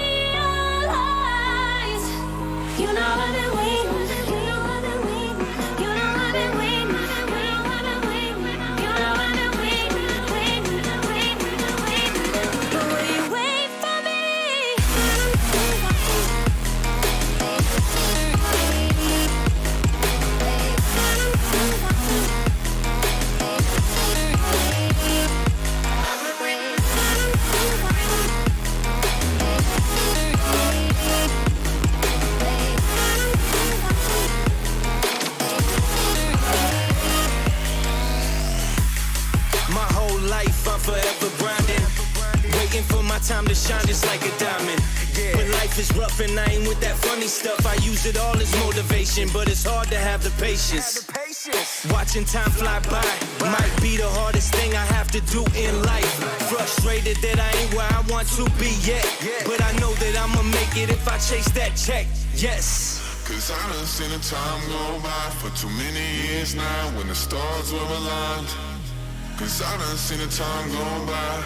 You know I've been waiting, you know I've been waiting, you know I've been waiting, you know I've been waiting, you know I've been waiting. But will you wait for me? My whole life I'm forever grinding, waiting for my time to shine just like a diamond. But life is rough and I ain't with that funny stuff. I use it all as motivation, but it's hard to have the patience. Watching time fly by might be the hardest thing I have to do in life. Frustrated that I ain't where I want to be yet, but I know that I'ma make it if I chase that check. Yes. Cause I done seen the time go by for too many years now when the stars were aligned. Cause I done seen the time go by.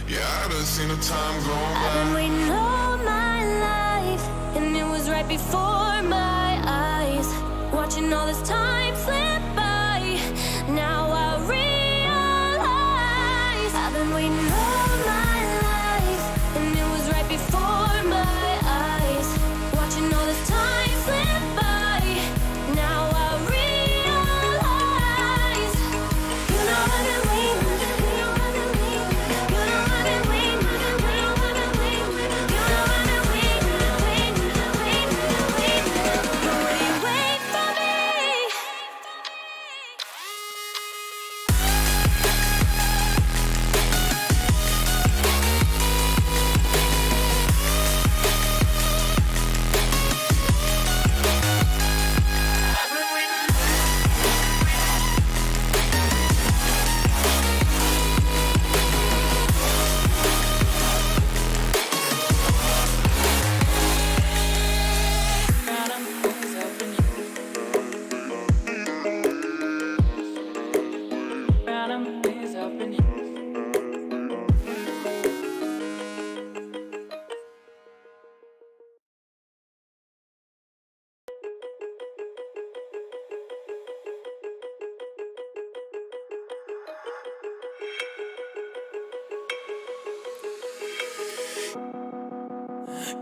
Yeah, I done seen the time go by. I've been waiting all my life, and it was right before my eyes, watching all this time slip by. Now I realize I've been waiting all my life, and it was right before my eyes, watching all this time slip by. Now I realize, you know I've been waiting.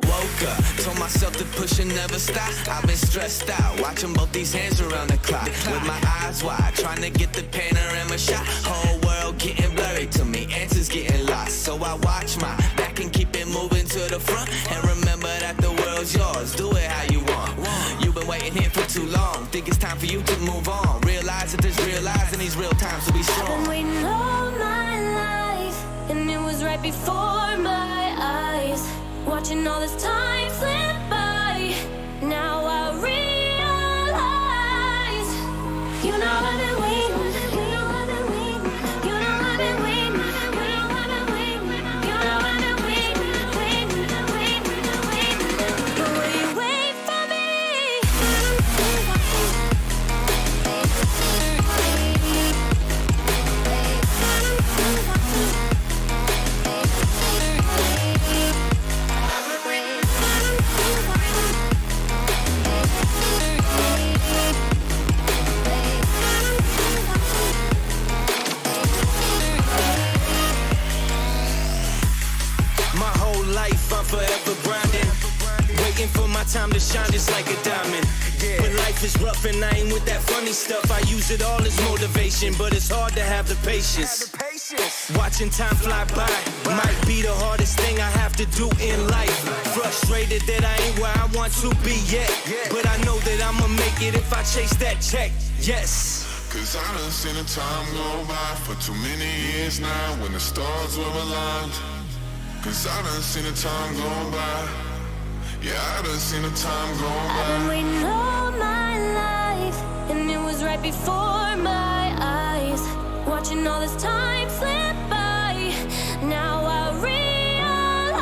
Woke up, told myself to push and never stop. I've been stressed out, watching both these hands around the clock. With my eyes wide, trying to get the panorama shot. Whole world getting blurry to me, answers getting lost. So I watch my back and keep it moving to the front. And remember that the world's yours, do it how you want. You've been waiting here for too long, think it's time for you to move on. Realize that there's real lies in these real times, so be I've strong. been waiting all my life, and it was right before my eyes, watching all this time slip by. Now I realize, you know I've been waiting. You know I've been waiting. You know I've been waiting. You know I've been waiting. You know I've been waiting, waiting, waiting, waiting. But will you wait for me? My whole life I'm forever grinding, waiting for my time to shine just like a diamond. But life is rough and I ain't with that funny stuff. I use it all as motivation, but it's hard to have the patience. Watching time fly by might be the hardest thing I have to do in life. Frustrated that I ain't where I want to be yet, but I know that I'ma make it if I chase that check. Yes. Cause I done seen the time go by for too many years now when the stars were aligned. Cause I done seen the time go by. Yeah, I done seen the time go by. I've been waiting all my life, and it was right before my eyes, watching all this time slip by. Now I realize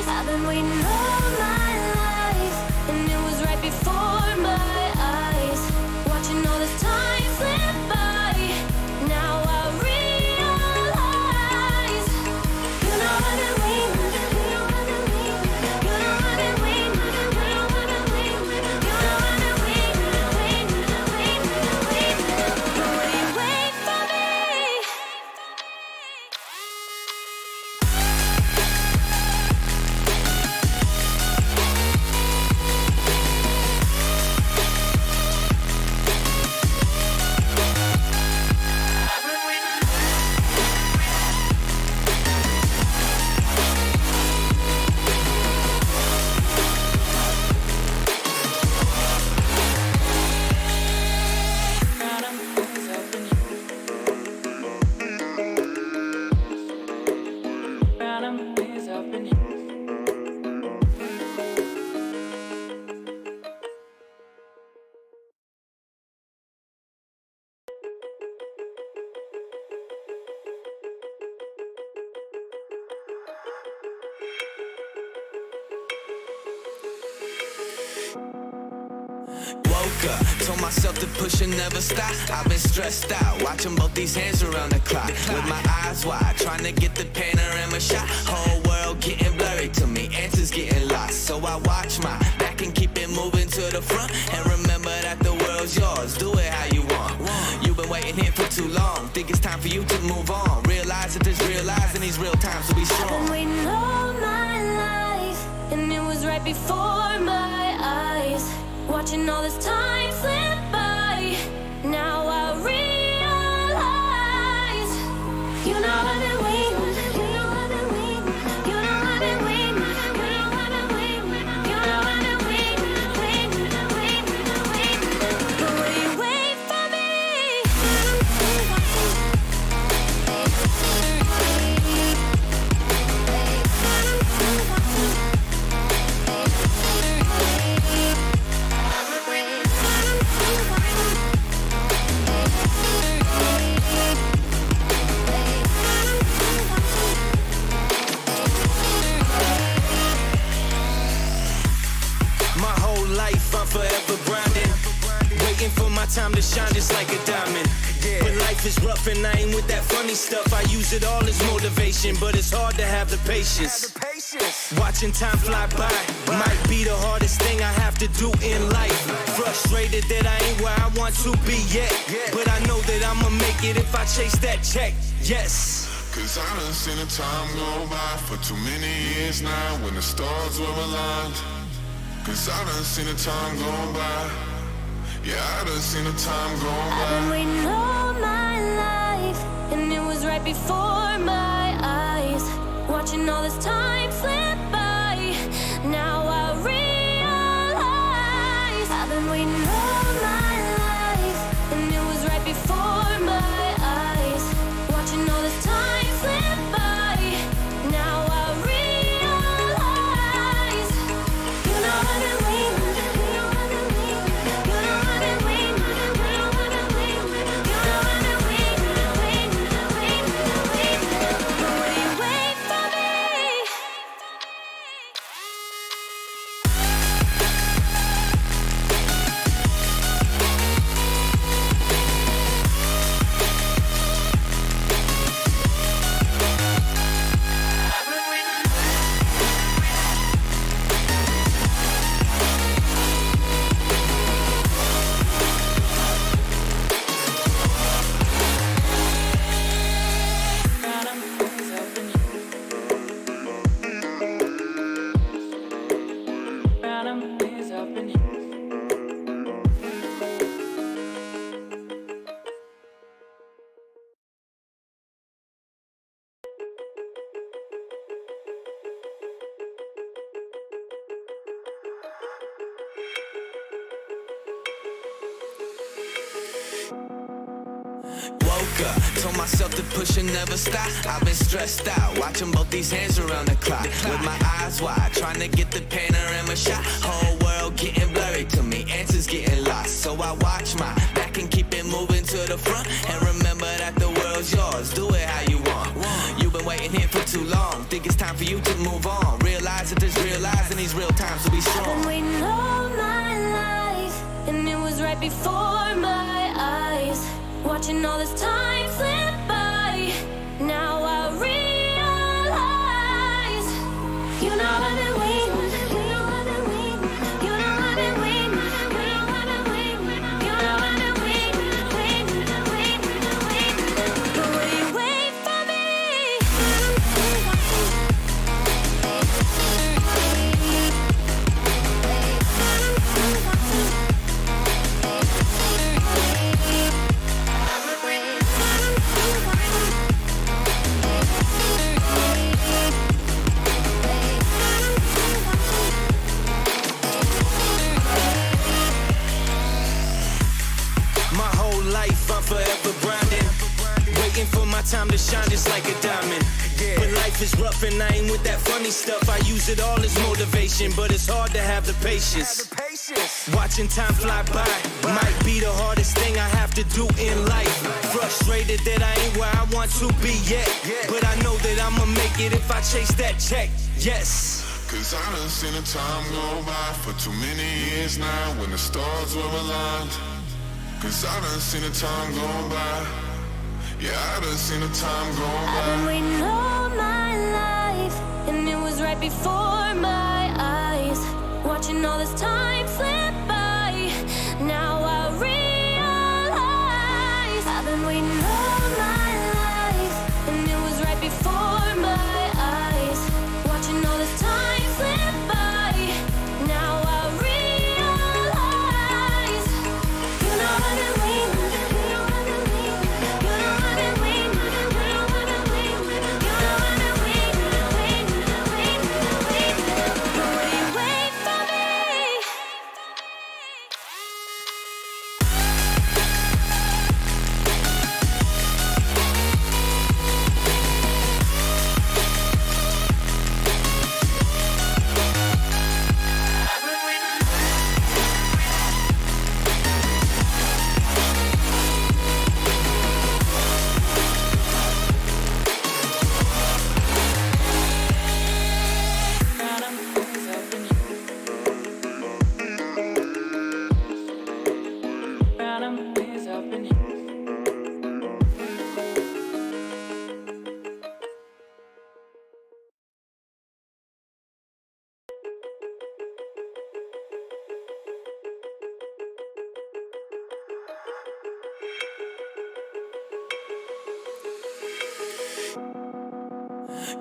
I've been waiting all my life, and it was right before my eyes, watching all this time slip by. Now I realize, you know I've been waiting. You know I've been waiting. You know I've been waiting. You know I've been waiting. You know I've been waiting, waiting, waiting, waiting. But will you wait for me? Woke Woke up, told myself to push and never stop. I've been stressed out, watching both these hands around the clock. With my eyes wide, trying to get the panorama shot. Whole world getting blurry to me, answers getting lost. So I watch my back and keep it moving to the front. And remember that the world's yours, do it how you want. You've been waiting here for too long, think it's time for you to move on. Realize that there's real lies in these real times, so be I've been strong. waiting all my life, and it was right before my eyes. Watching all this time slip by, now I realize. You know I've been waiting, you know I've been waiting, you know I've been waiting, you know I've been waiting, you know I've been waiting, waiting, waiting, waiting. But will you wait for me? My whole life I'm forever grinding, waiting for my time to shine just like a diamond. When life is rough and I ain't with that funny stuff, I use it all as motivation, but it's hard to have the patience. Watching time fly by might be the hardest thing I have to do in life. Frustrated that I ain't where I want to be yet, but I know that I'ma make it if I chase that check. Yes. Cause I done seen the time go by for too many years now when the stars were aligned. Cause I done seen the time go by. Yeah, I done seen the time go by. I've been waiting all my life, and it was right before my eyes. Watching all this time slip by, now I realize. I've been waiting all my life, and it was right before my eyes. Watching all this time slip by, now I realize. You know I've been waiting, you know I've been waiting, you know I've been waiting, you know I've been waiting, you know I've been waiting, waiting, waiting, waiting. But will you wait for me? Woke up, told myself to push and never stop. I've been stressed out, watching both these hands around the clock. With my eyes wide, trying to get the panorama shot. Whole world getting blurry to me, answers getting lost. So I watch my back and keep it moving to the front. And remember that the world's yours, do it how you want. You've been waiting here for too long, think it's time for you to move on. Realize that there's real lies in these real times, so be I've been strong. waiting all my life, and it was right before my eyes. Watching all this time slip by, now I realize. You know I've been waiting, you know I've been waiting, you know I've been waiting, you know I've been waiting, you know I've been waiting, waiting, waiting, waiting. But will you wait for me? My whole life I'm forever grinding, waiting for my time to shine just like a diamond. When life is rough and I ain't with that funny stuff, I use it all as motivation, but it's hard to have the patience. Watching time fly by might be the hardest thing I have to do in life. Frustrated that I ain't where I want to be yet, but I know that I'ma make it if I chase that check. Yes. Cause I done seen the time go by for too many years now when the stars were aligned. Cause I done seen the time go by. Yeah, I done seen the time go by. I've been waiting all my life, and it was right before my eyes. Watching all this time slip by, now I realize I've been waiting all my life, and it was right before my eyes. Watching all this time slip by, now I realize. You know I've been waiting. You know I've been waiting. You know I've been waiting. You know I've been waiting. You know I've been waiting. But will you wait for me?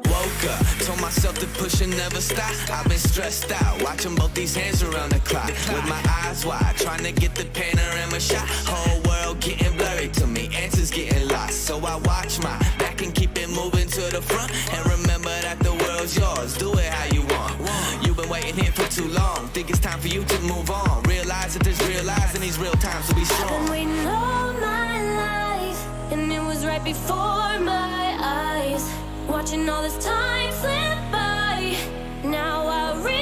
Woke up, told myself to push and never stop. I've been stressed out, watching both these hands around the clock. With my eyes wide, trying to get the panorama shot. Whole world getting blurry to me, answers getting lost. So I watch my back and keep it moving to the front. And remember that the world's yours, do it how you want. You've been waiting here for too long, think it's time for you to move on. Realize that there's real lies in these real times to be I've been strong. waiting all my life, and it was right before my eyes. Watching all this time slip by, now I realize.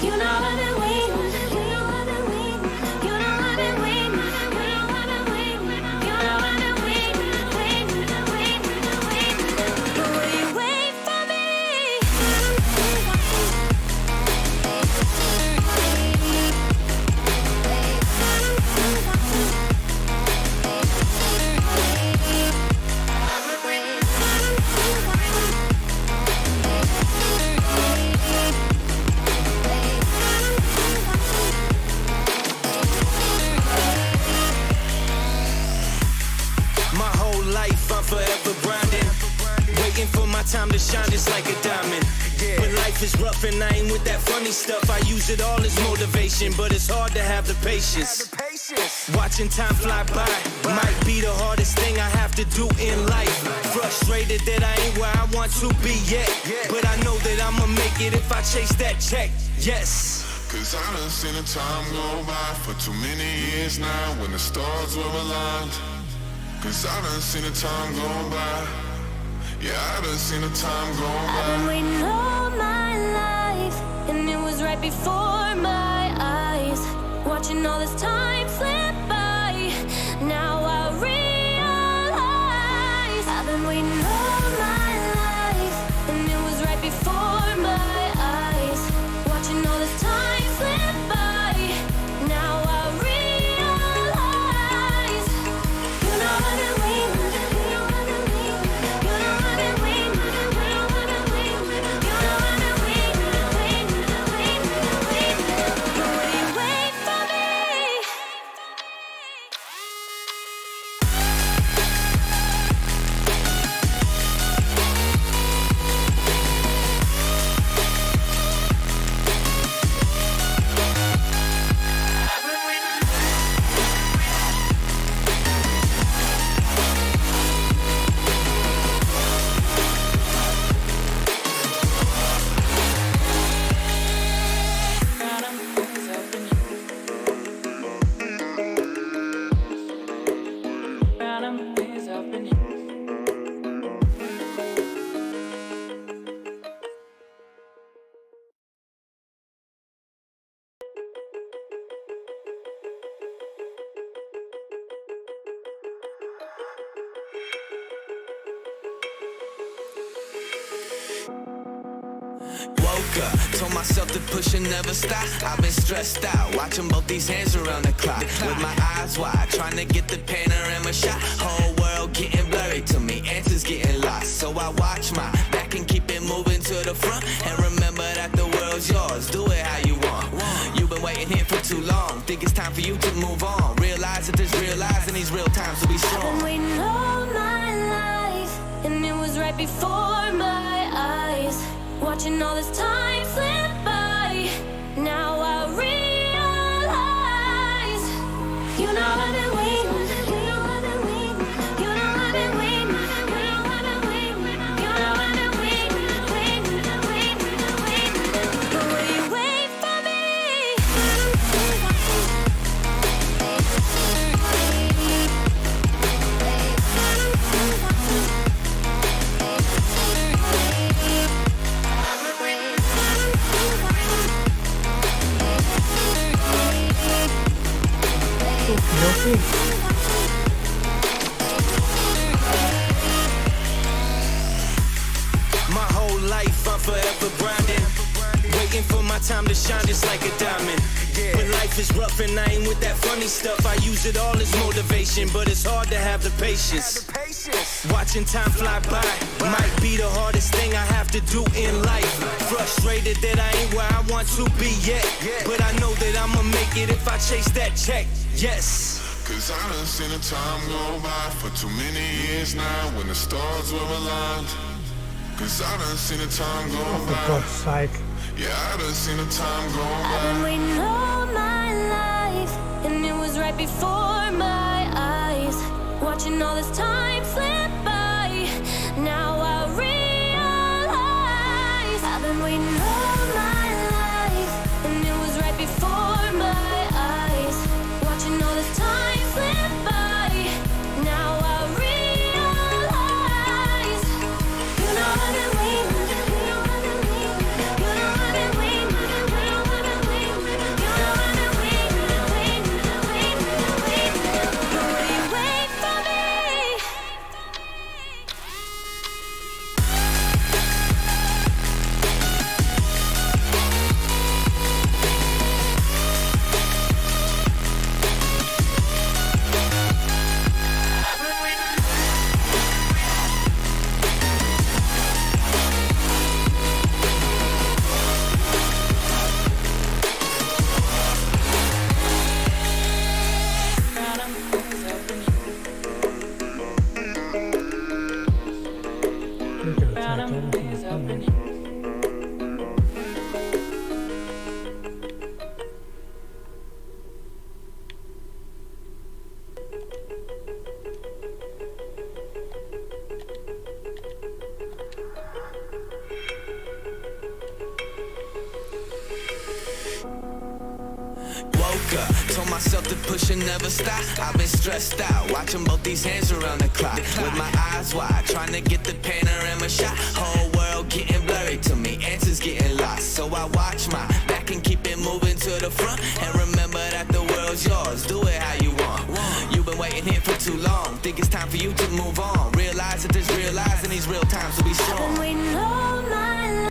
You know I've been waiting. You know I've been waiting. You know I've been waiting. You know I've been waiting. You know I've been waiting. But will you wait for me? My whole life I'm forever grinding, waiting for my time to shine just like a diamond. But life is rough and I ain't with that funny stuff. I use it all as motivation, but it's hard to have the patience. Watching time fly by might be the hardest thing I have to do in life. Frustrated that I ain't where I want to be yet, but I know that I'ma make it if I chase that check. Yes. Cause I done seen the time go by for too many years now when the stars were aligned. Cause I done seen the time go by. Yeah, I done seen the time go I've by. been waiting all my life, and it was right before my eyes. Watching all this time slip by, now I realize. I've been waiting all my life, and it was right before my eyes. Watching all this time slip by, now I realize. You know I've been waiting. You know I've been waiting. You know I've been waiting. You know I've been waiting. You know I've been waiting. But will you wait for me? Woke up, told myself to push and never stop. I've been stressed out, watching both these hands around the clock. With my eyes wide, trying to get the panorama shot. Whole world getting blurry to me, answers getting lost. So I watch my back and keep it moving to the front. And remember that the world's yours, do it how you want. You've been waiting here for too long, think it's time for you to move on. Realize that there's real lies in these real times, so be strong. I've been waiting all my life, and it was right before my eyes. Watching all this time slip by, now I realize. You know I've been waiting, you know I've been waiting, you know I've been waiting, you know I've been waiting, you know I've been waiting, waiting, waiting, waiting. But will you wait for me? My whole life I'm forever grinding, waiting for my time to shine just like a diamond. When life is rough and I ain't with that funny stuff, I use it all as motivation, but it's hard to have the patience. Watching time fly by might be the hardest thing I have to do in life. Frustrated that I ain't where I want to be yet, but I know that I'ma make it if I chase that check. Yes. Cause I done seen the time go by for too many years now when the stars were aligned. Cause I done seen the time go by. For God's sake. Yeah, I done seen the time go by. I've been waiting all my life, and it was right before my eyes. Watching all this time slip by, now I realize. I've been waiting all my life, and it was right before my eyes. Watching all this time slip by, now I realize. You know I've been waiting, you know I've been waiting, you know I've been waiting, you know I've been waiting, you know I've been waiting, waiting, waiting, waiting. But will you wait for me? Woke up, told myself to push and never stop. I've been stressed out, watching both these hands around the clock. With my eyes wide, trying to get the panorama shot. Whole world getting blurry to me, answers getting lost. So I watch my back and keep it moving to the front. And remember that the world's yours, do it how you want. You've been waiting here for too long, think it's time for you to move on. Realize that there's real lies in these real times, so be I've been strong. waiting all my life.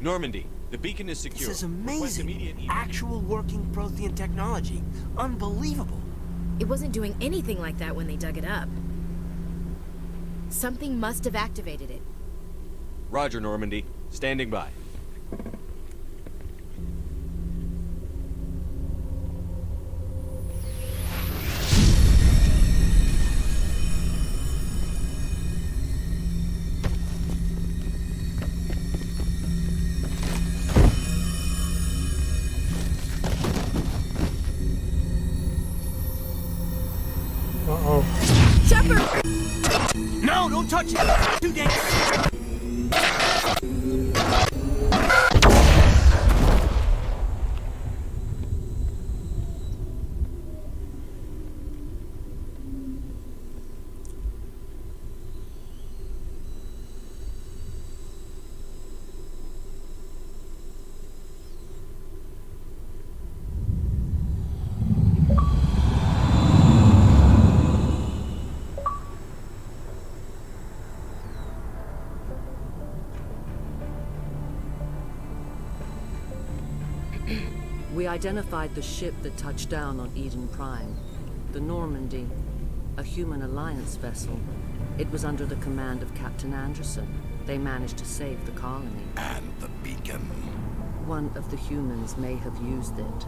Normandy, the beacon is secure. This is amazing. Actual working Prothean technology. Unbelievable. It wasn't doing anything like that when they dug it up. Something must have activated it. Roger, Normandy. Standing by. Uh-oh. Shepard! No, don't touch it! Too dangerous! identified the ship that touched down on Eden Prime. The Normandy. A human alliance vessel. It was under the command of Captain Anderson. They managed to save the colony. And the beacon. One of the humans may have used it.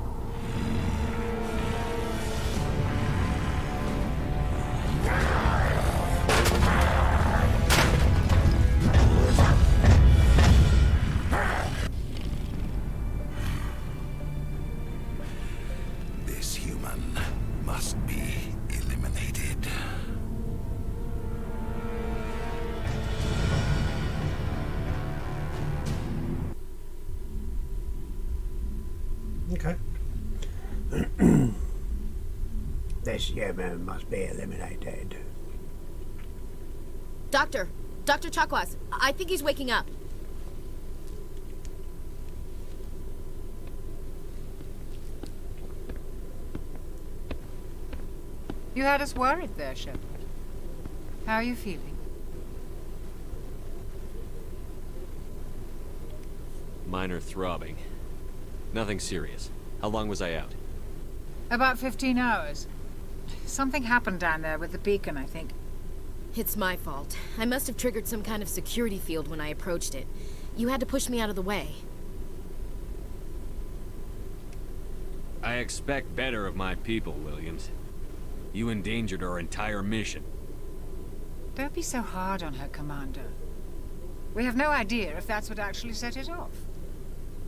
This human must be eliminated. Okay. This human must be eliminated. Doctor! Dr. Chakwas, I think he's waking up. You had us worried there, Shepard. How are you feeling? Minor throbbing. Nothing serious. How long was I out? About 15 hours. Something happened down there with the beacon, I think. It's my fault. I must have triggered some kind of security field when I approached it. You had to push me out of the way. I expect better of my people, Williams. You endangered our entire mission. Don't be so hard on her, Commander. We have no idea if that's what actually set it off.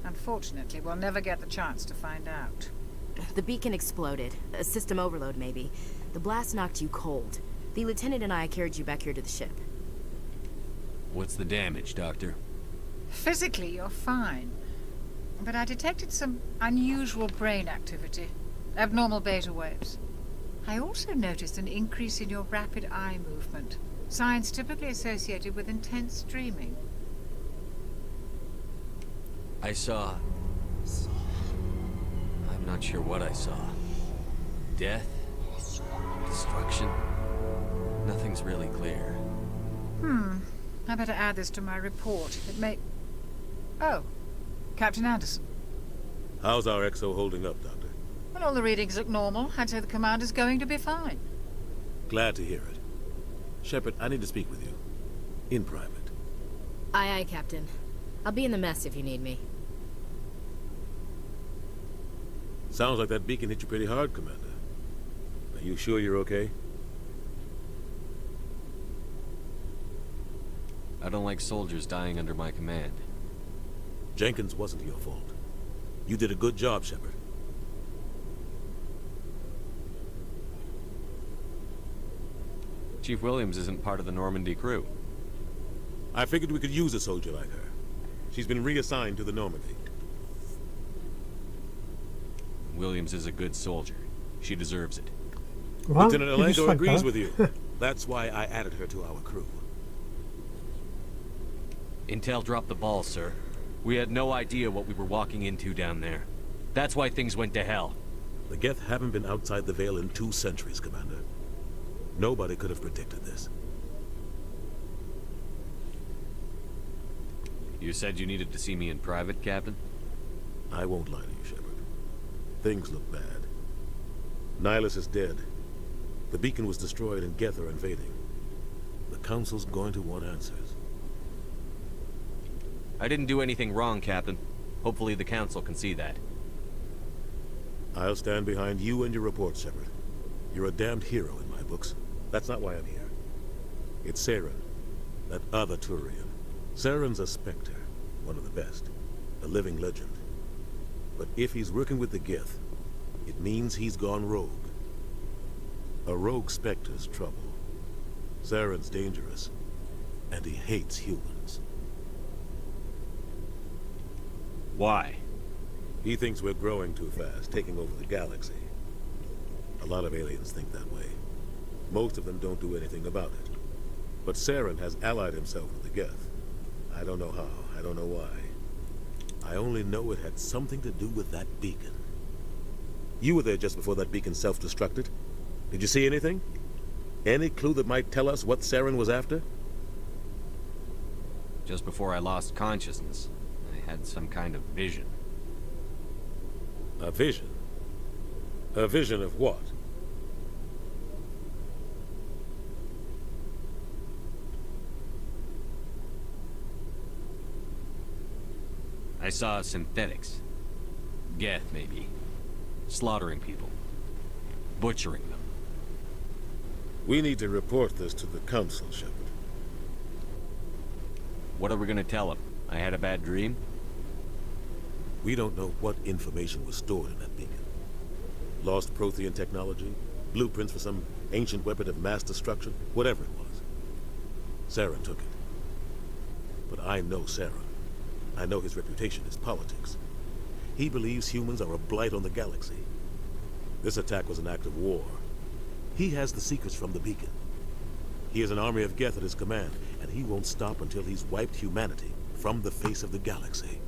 Unfortunately, we'll never get the chance to find out. The beacon exploded. A system overload, maybe. The blast knocked you cold. The lieutenant and I carried you back here to the ship. What's the damage, Doctor? Physically, you're fine. But I detected some unusual brain activity. Abnormal beta waves. I also noticed an increase in your rapid eye movement. Signs typically associated with intense dreaming. I saw... I'm not sure what I saw. Death? Destruction? Nothing's really clear. I better add this to my report. It may... Oh, Captain Anderson. How's our XO holding up, Doctor? Well, all the readings look normal. I'd say the commander's going to be fine. Glad to hear it. Shepard, I need to speak with you. In private. Aye, aye, Captain. I'll be in the mess if you need me. Sounds like that beacon hit you pretty hard, Commander. Are you sure you're okay? I don't like soldiers dying under my command. Jenkins wasn't your fault. You did a good job, Shepard. Chief Williams isn't part of the Normandy crew. I figured we could use a soldier like her. She's been reassigned to the Normandy. Williams is a good soldier. She deserves it. Well, Lieutenant Alenko like agrees that. with you. That's why I added her to our crew. Intel dropped the ball, sir. We had no idea what we were walking into down there. That's why things went to hell. The Geth haven't been outside the Veil in 2 centuries, Commander. Nobody could have predicted this. You said you needed to see me in private, Captain? I won't lie to you, Shepard. Things look bad. Nihilus is dead. The beacon was destroyed and Geth are invading. The Council's going to want answers. I didn't do anything wrong, Captain. Hopefully the Council can see that. I'll stand behind you and your report, Shepard. You're a damned hero in my books. That's not why I'm here. It's Saren, that other Turian. Saren's a Spectre, one of the best. A living legend. But if he's working with the Geth, it means he's gone rogue. A rogue Spectre's trouble. Saren's dangerous, and he hates humans. Why? He thinks we're growing too fast, taking over the galaxy. A lot of aliens think that way. Most of them don't do anything about it. But Saren has allied himself with the Geth. I don't know how, I don't know why. I only know it had something to do with that beacon. You were there just before that beacon self-destructed. Did you see anything? Any clue that might tell us what Saren was after? Just before I lost consciousness, I had some kind of vision. A vision? A vision of what? I saw synthetics. Geth, maybe. Slaughtering people. Butchering them. We need to report this to the Council, Shepard. What are we gonna tell them? I had a bad dream? We don't know what information was stored in that beacon. Lost Prothean technology, blueprints for some ancient weapon of mass destruction, whatever it was. Saren took it. But I know Saren. I know his reputation is politics. He believes humans are a blight on the galaxy. This attack was an act of war. He has the secrets from the beacon. He has an army of Geth at his command, and he won't stop until he's wiped humanity from the face of the galaxy.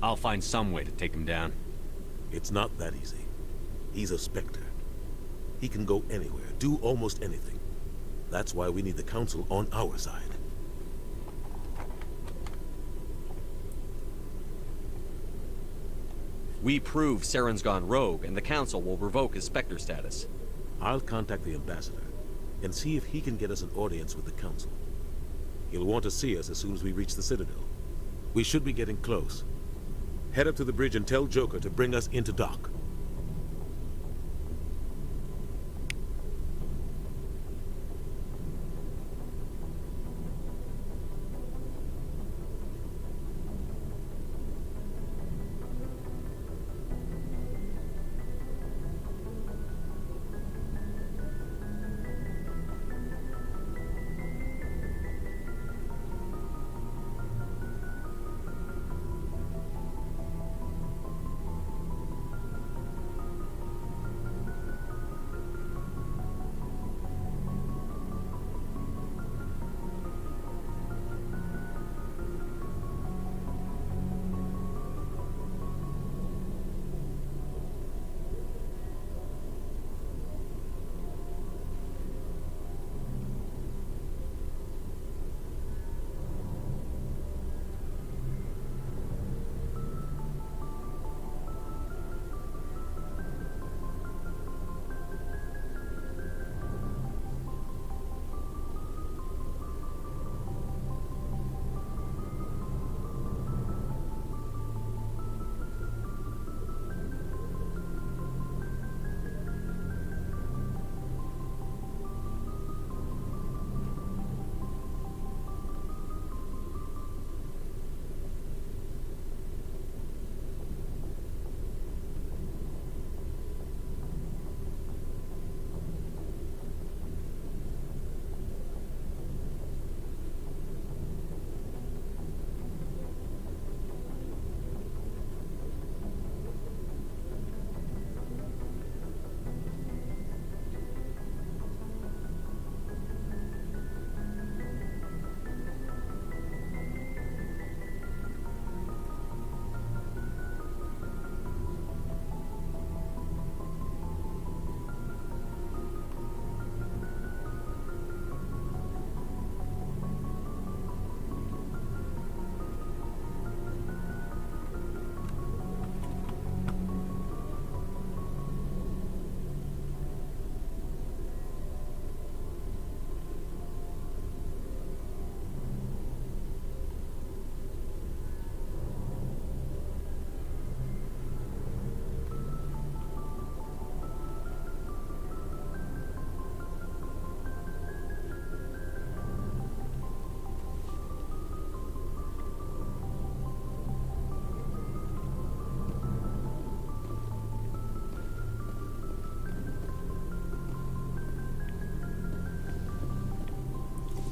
I'll find some way to take him down. It's not that easy. He's a Spectre. He can go anywhere, do almost anything. That's why we need the Council on our side. We prove Saren's gone rogue, and the Council will revoke his Spectre status. I'll contact the Ambassador and see if he can get us an audience with the Council. He'll want to see us as soon as we reach the Citadel. We should be getting close. Head up to the bridge and tell Joker to bring us into dock.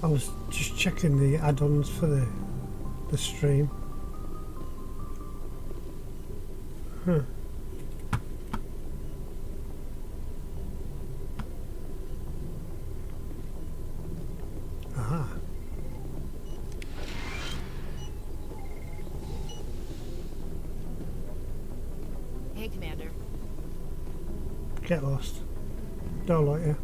I was just checking the add-ons for the stream. Huh. Aha. Hey, Commander. Get lost. Don't like you.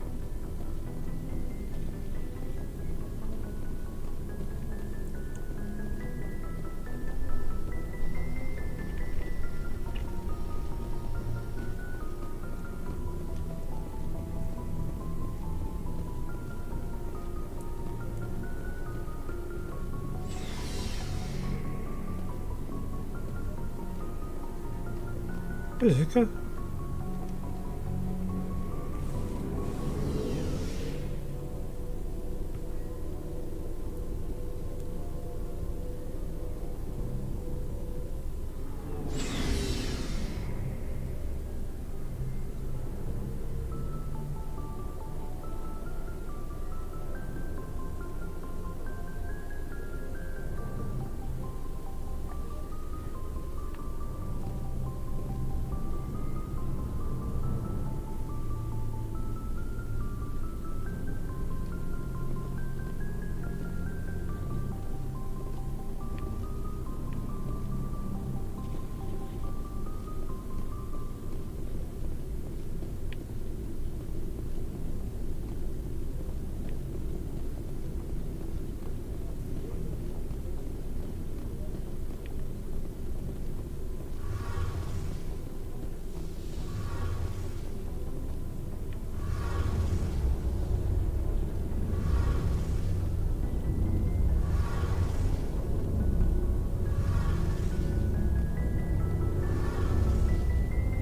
Physical.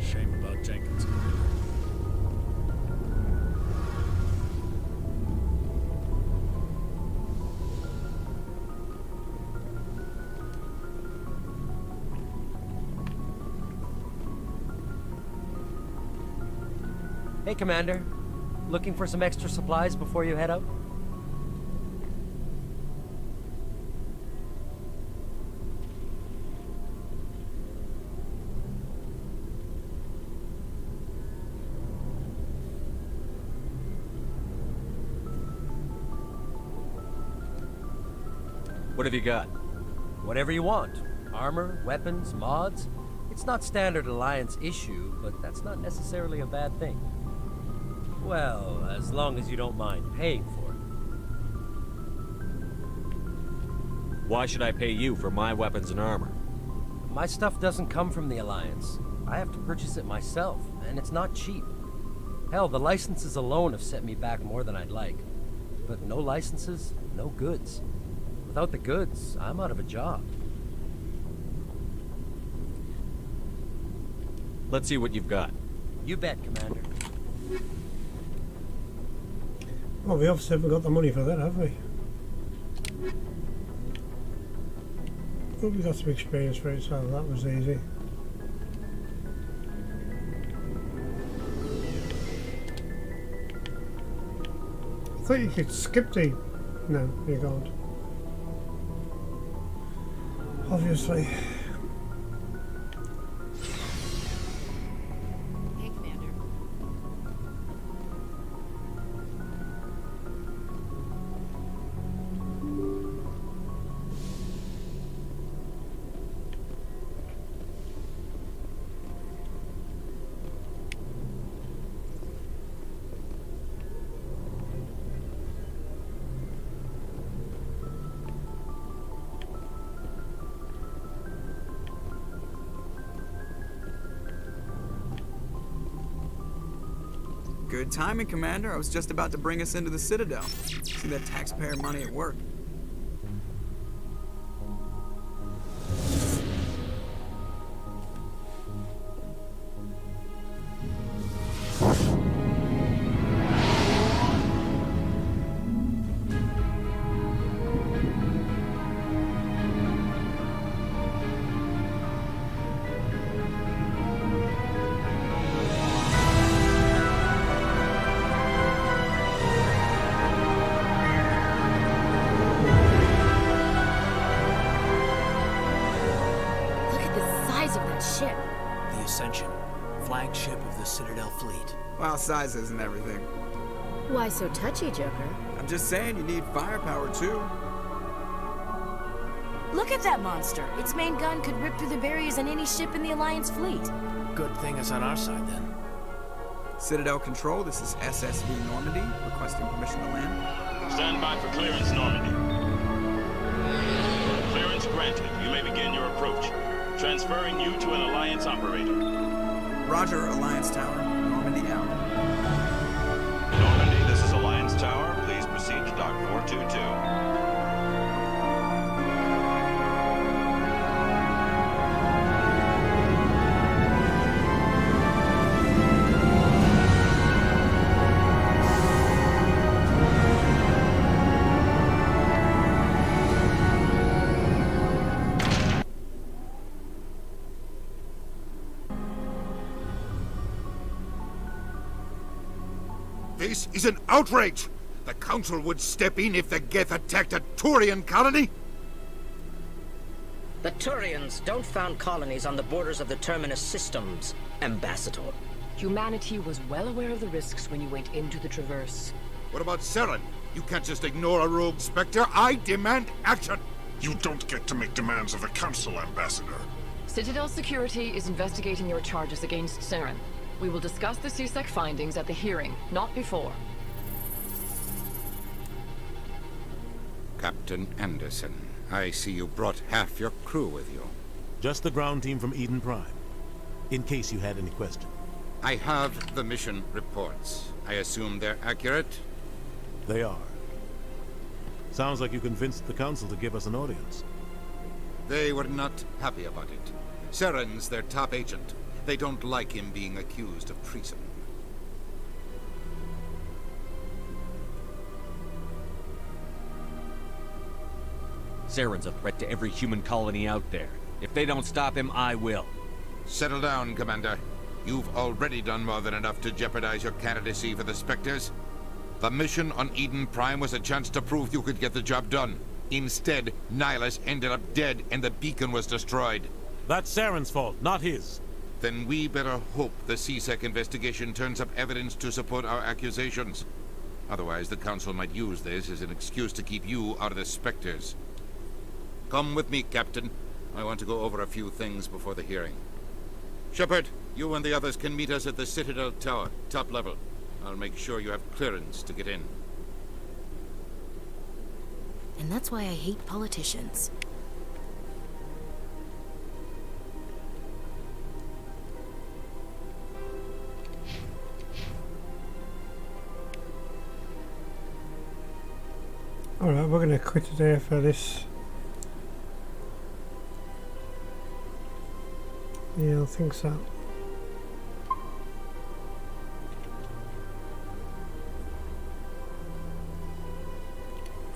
Shame about Jenkins. Hey, Commander. Looking for some extra supplies before you head out? What have you got? Whatever you want. Armor, weapons, mods. It's not standard Alliance issue, but that's not necessarily a bad thing. Well, as long as you don't mind paying for it. Why should I pay you for my weapons and armor? My stuff doesn't come from the Alliance. I have to purchase it myself, and it's not cheap. Hell, the licenses alone have set me back more than I'd like. But no licenses, no goods. Without the goods, I'm out of a job. Let's see what you've got. You bet, Commander. Well, we obviously haven't got the money for that, have we? Oh, we got some experience for it, so that was easy. I thought you could skip the... No, you can't. Obviously. Hey, Commander. Good timing, Commander. I was just about to bring us into the Citadel. See that taxpayer money at work. Citadel fleet. Well, size isn't everything. Why so touchy, Joker? I'm just saying you need firepower, too. Look at that monster. Its main gun could rip through the barriers in any ship in the Alliance fleet. Good thing it's on our side, then. Citadel Control, this is SSV Normandy, requesting permission to land. Stand by for clearance, Normandy. Clearance granted. You may begin your approach. Transferring you to an Alliance operator. Roger, Alliance Tower. Normandy out. Normandy, this is Alliance Tower. Please proceed to Dock 422. This is an outrage! The Council would step in if the Geth attacked a Turian colony? The Turians don't found colonies on the borders of the Terminus systems, Ambassador. Humanity was well aware of the risks when you went into the Traverse. What about Saren? You can't just ignore a rogue Spectre. I demand action! You don't get to make demands of the Council, Ambassador. Citadel Security is investigating your charges against Saren. We will discuss the CSEC findings at the hearing, not before. Captain Anderson, I see you brought half your crew with you. Just the ground team from Eden Prime, in case you had any question. I have the mission reports. I assume they're accurate? They are. Sounds like you convinced the Council to give us an audience. They were not happy about it. Saren's their top agent. They don't like him being accused of treason. Saren's a threat to every human colony out there. If they don't stop him, I will. Settle down, Commander. You've already done more than enough to jeopardize your candidacy for the Spectres. The mission on Eden Prime was a chance to prove you could get the job done. Instead, Nihilus ended up dead and the beacon was destroyed. That's Saren's fault, not his. Then we better hope the CSEC investigation turns up evidence to support our accusations. Otherwise, the Council might use this as an excuse to keep you out of the Spectres. Come with me, Captain. I want to go over a few things before the hearing. Shepard, you and the others can meet us at the Citadel Tower, top level. I'll make sure you have clearance to get in. And that's why I hate politicians. Alright, we're going to quit it there for this. Yeah, I think so.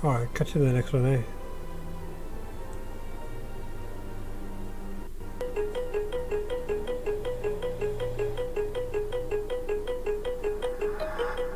Alright, catch you in the next one, eh?